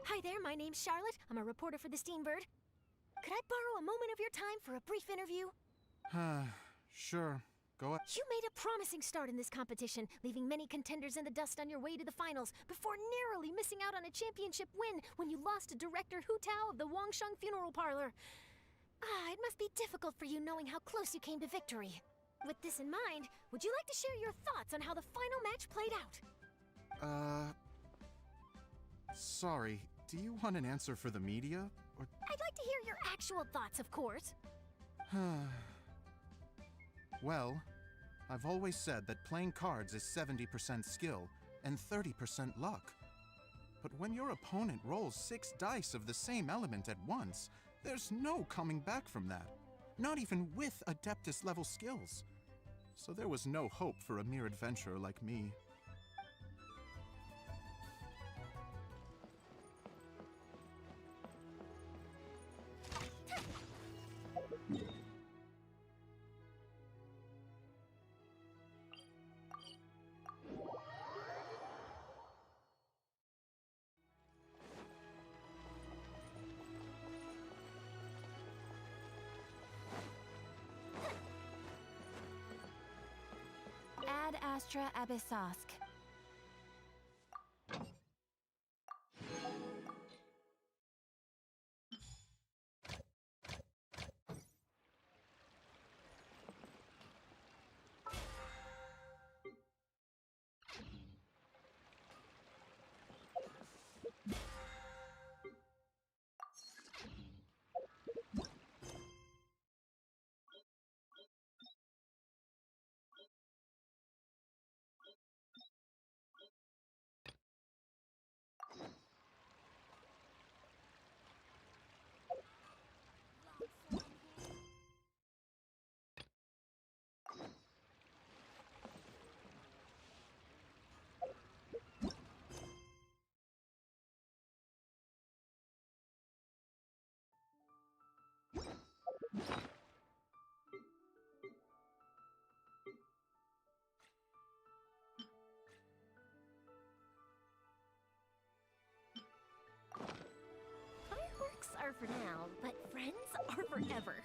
Hi there, my name's Charlotte. I'm a reporter for the Steambird. Could I borrow a moment of your time for a brief interview? Sure. Go ahead. You made a promising start in this competition, leaving many contenders in the dust on your way to the finals, before narrowly missing out on a championship win when you lost to director Hu Tao of the Wangsheng Funeral Parlor. It must be difficult for you knowing how close you came to victory. With this in mind, would you like to share your thoughts on how the final match played out? Sorry. Do you want an answer for the media? Or... I'd like to hear your actual thoughts, of course. Well, I've always said that playing cards is 70% skill and 30% luck. But when your opponent rolls 6 dice of the same element at once, there's no coming back from that. Not even with Adeptus level skills. So there was no hope for a mere adventurer like me. Ad Astra Abyssosk. Fireworks are for now, but friends are forever.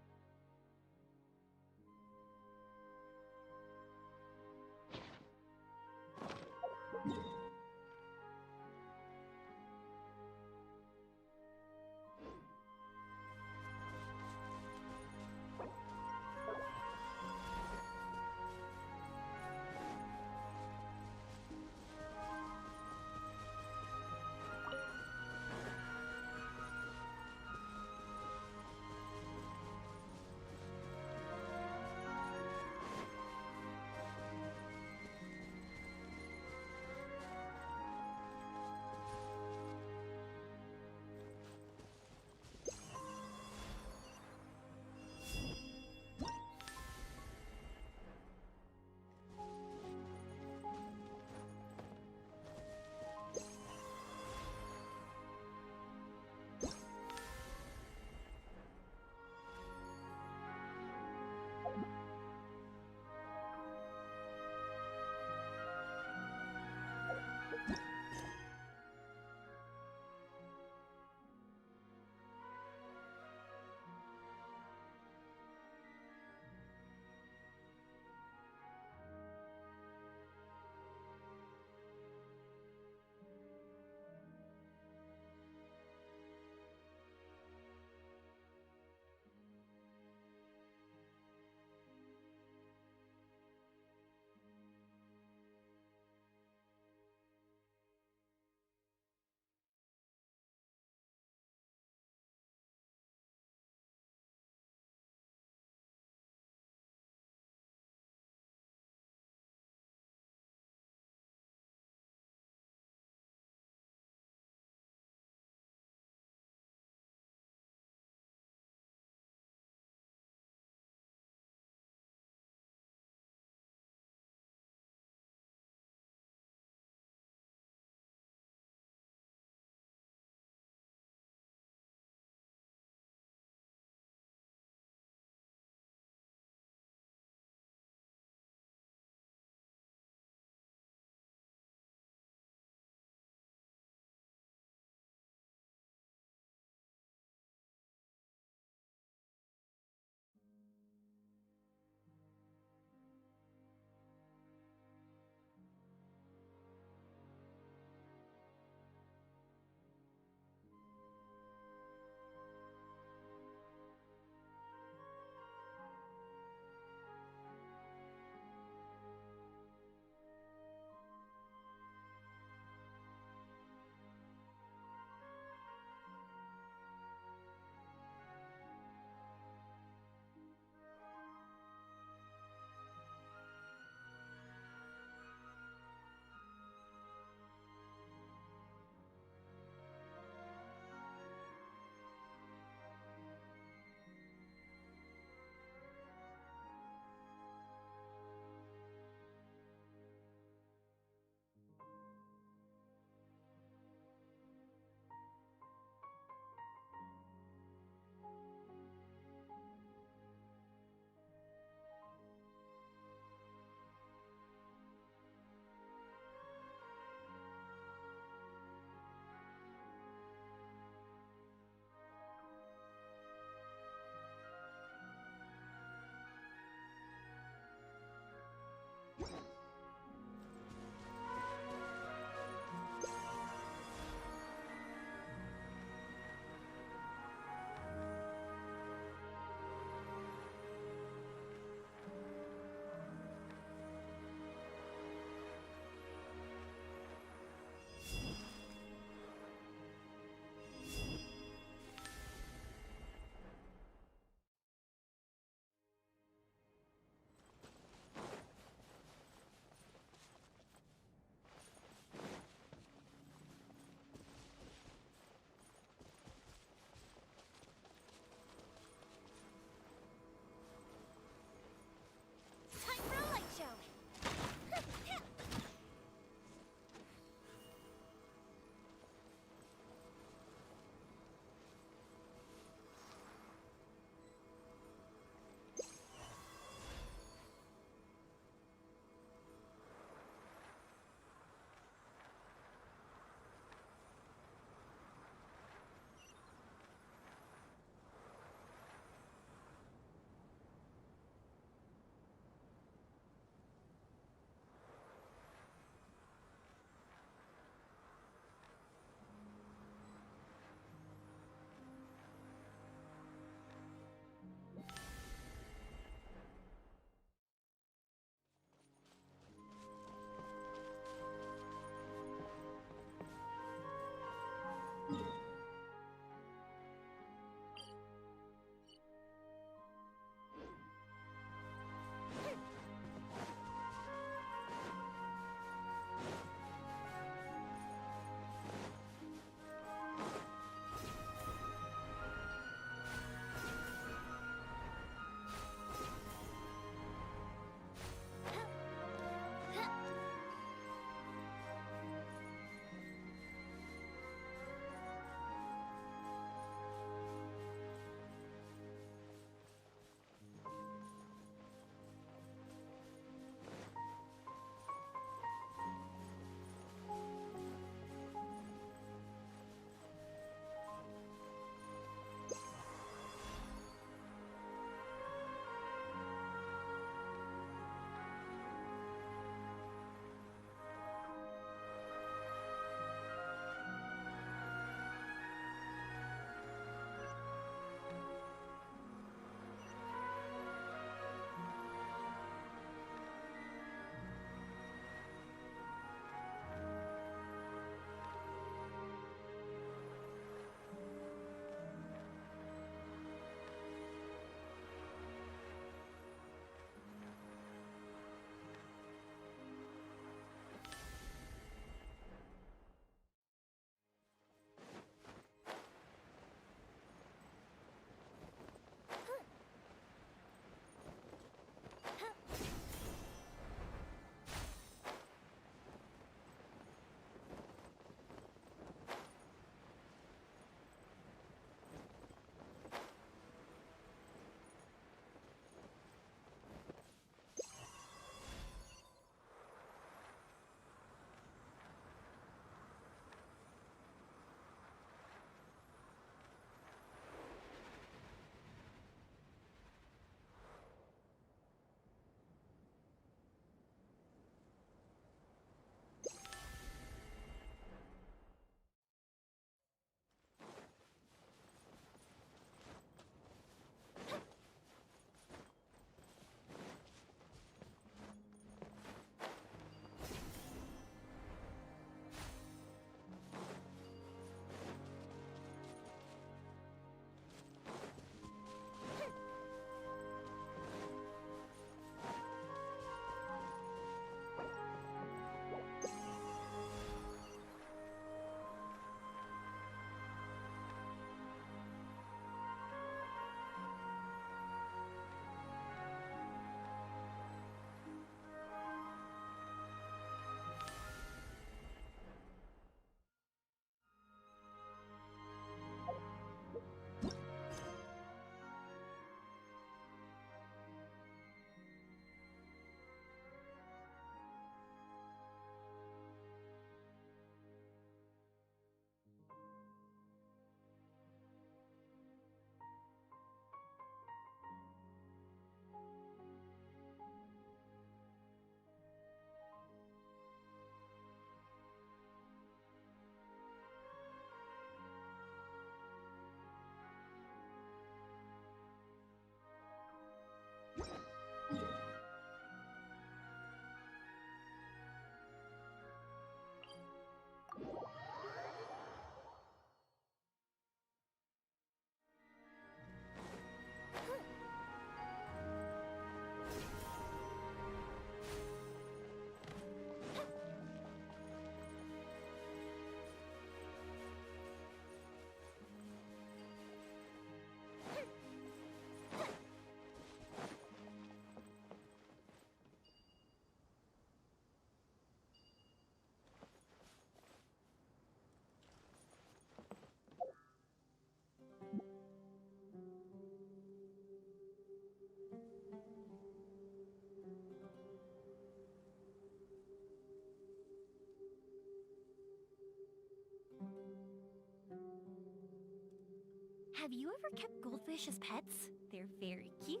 Have you ever kept goldfish as pets? They're very cute.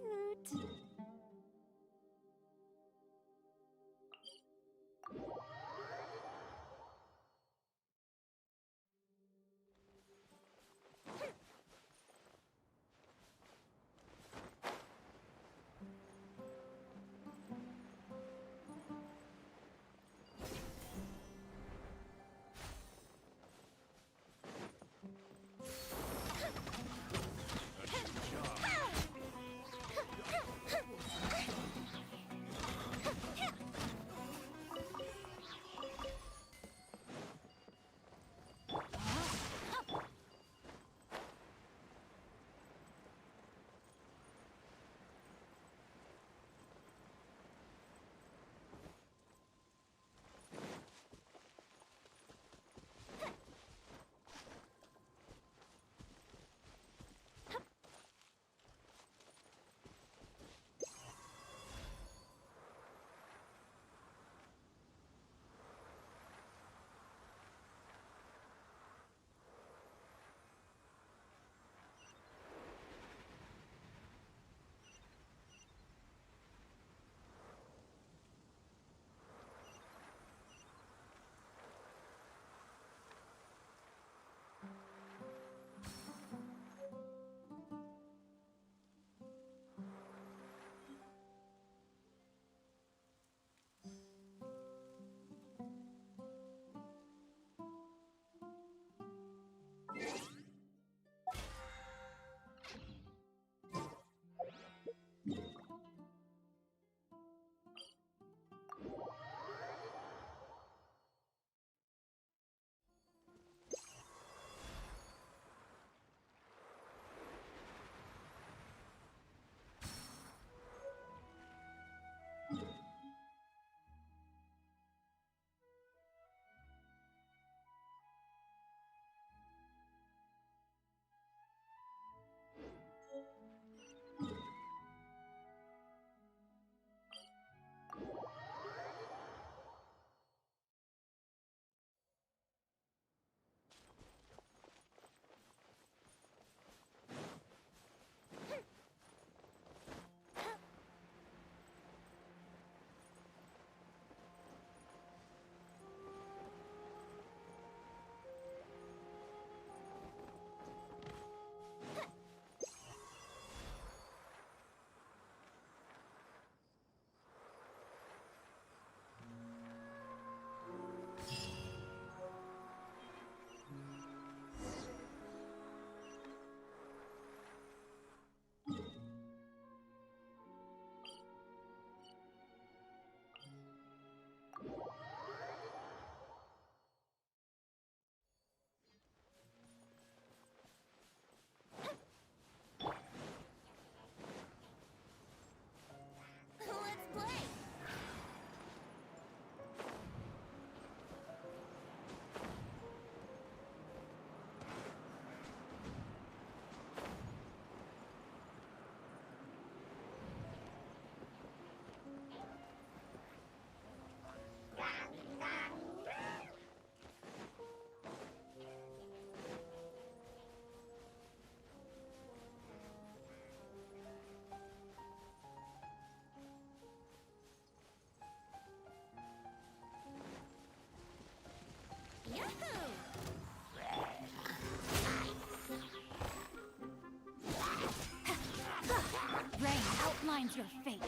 Rain outlines your fate.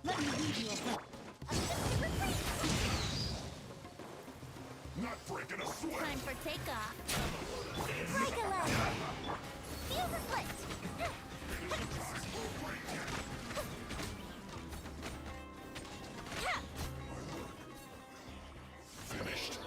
Let me lead you a Not breaking a sweat! Time for takeoff. Break a leg. Fuse a split. Finished.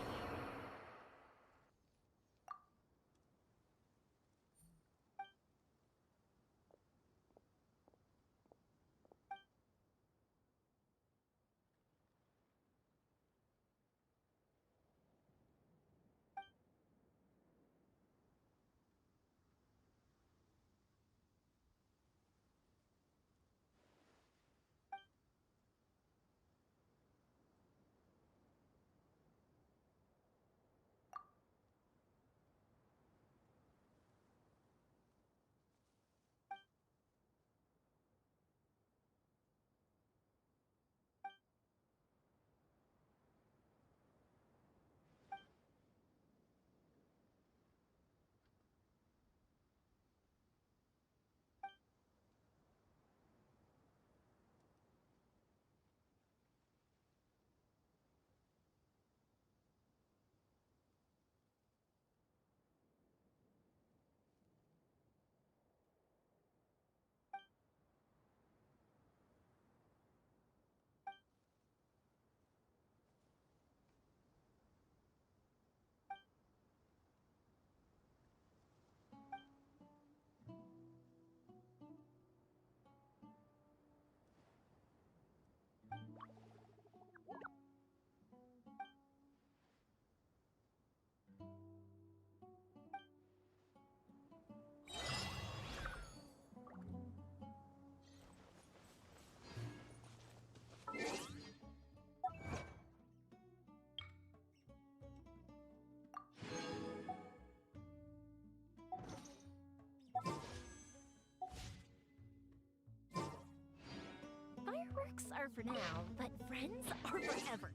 Fireworks are for now, but friends are forever.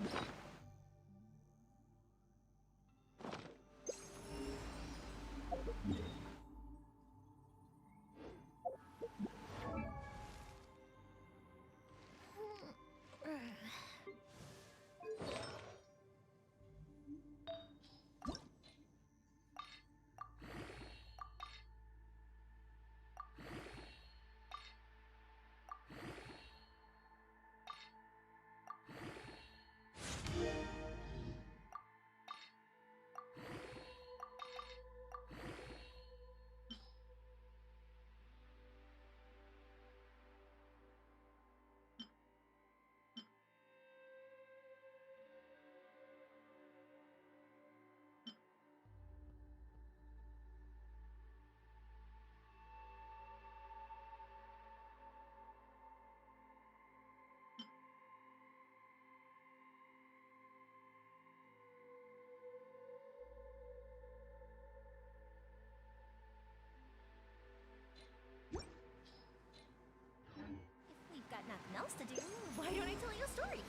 If we've got nothing else to do, why don't I tell you a story?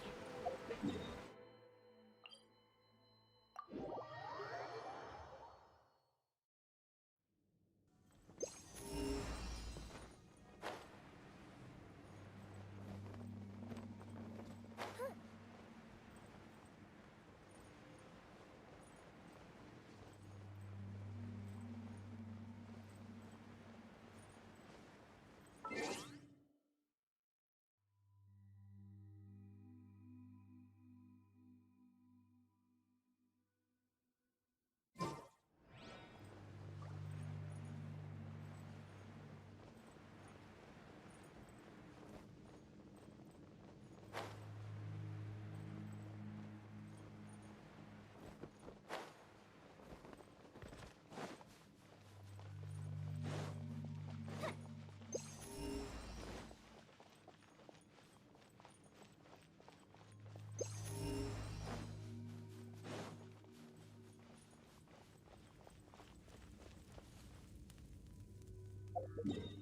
Yeah.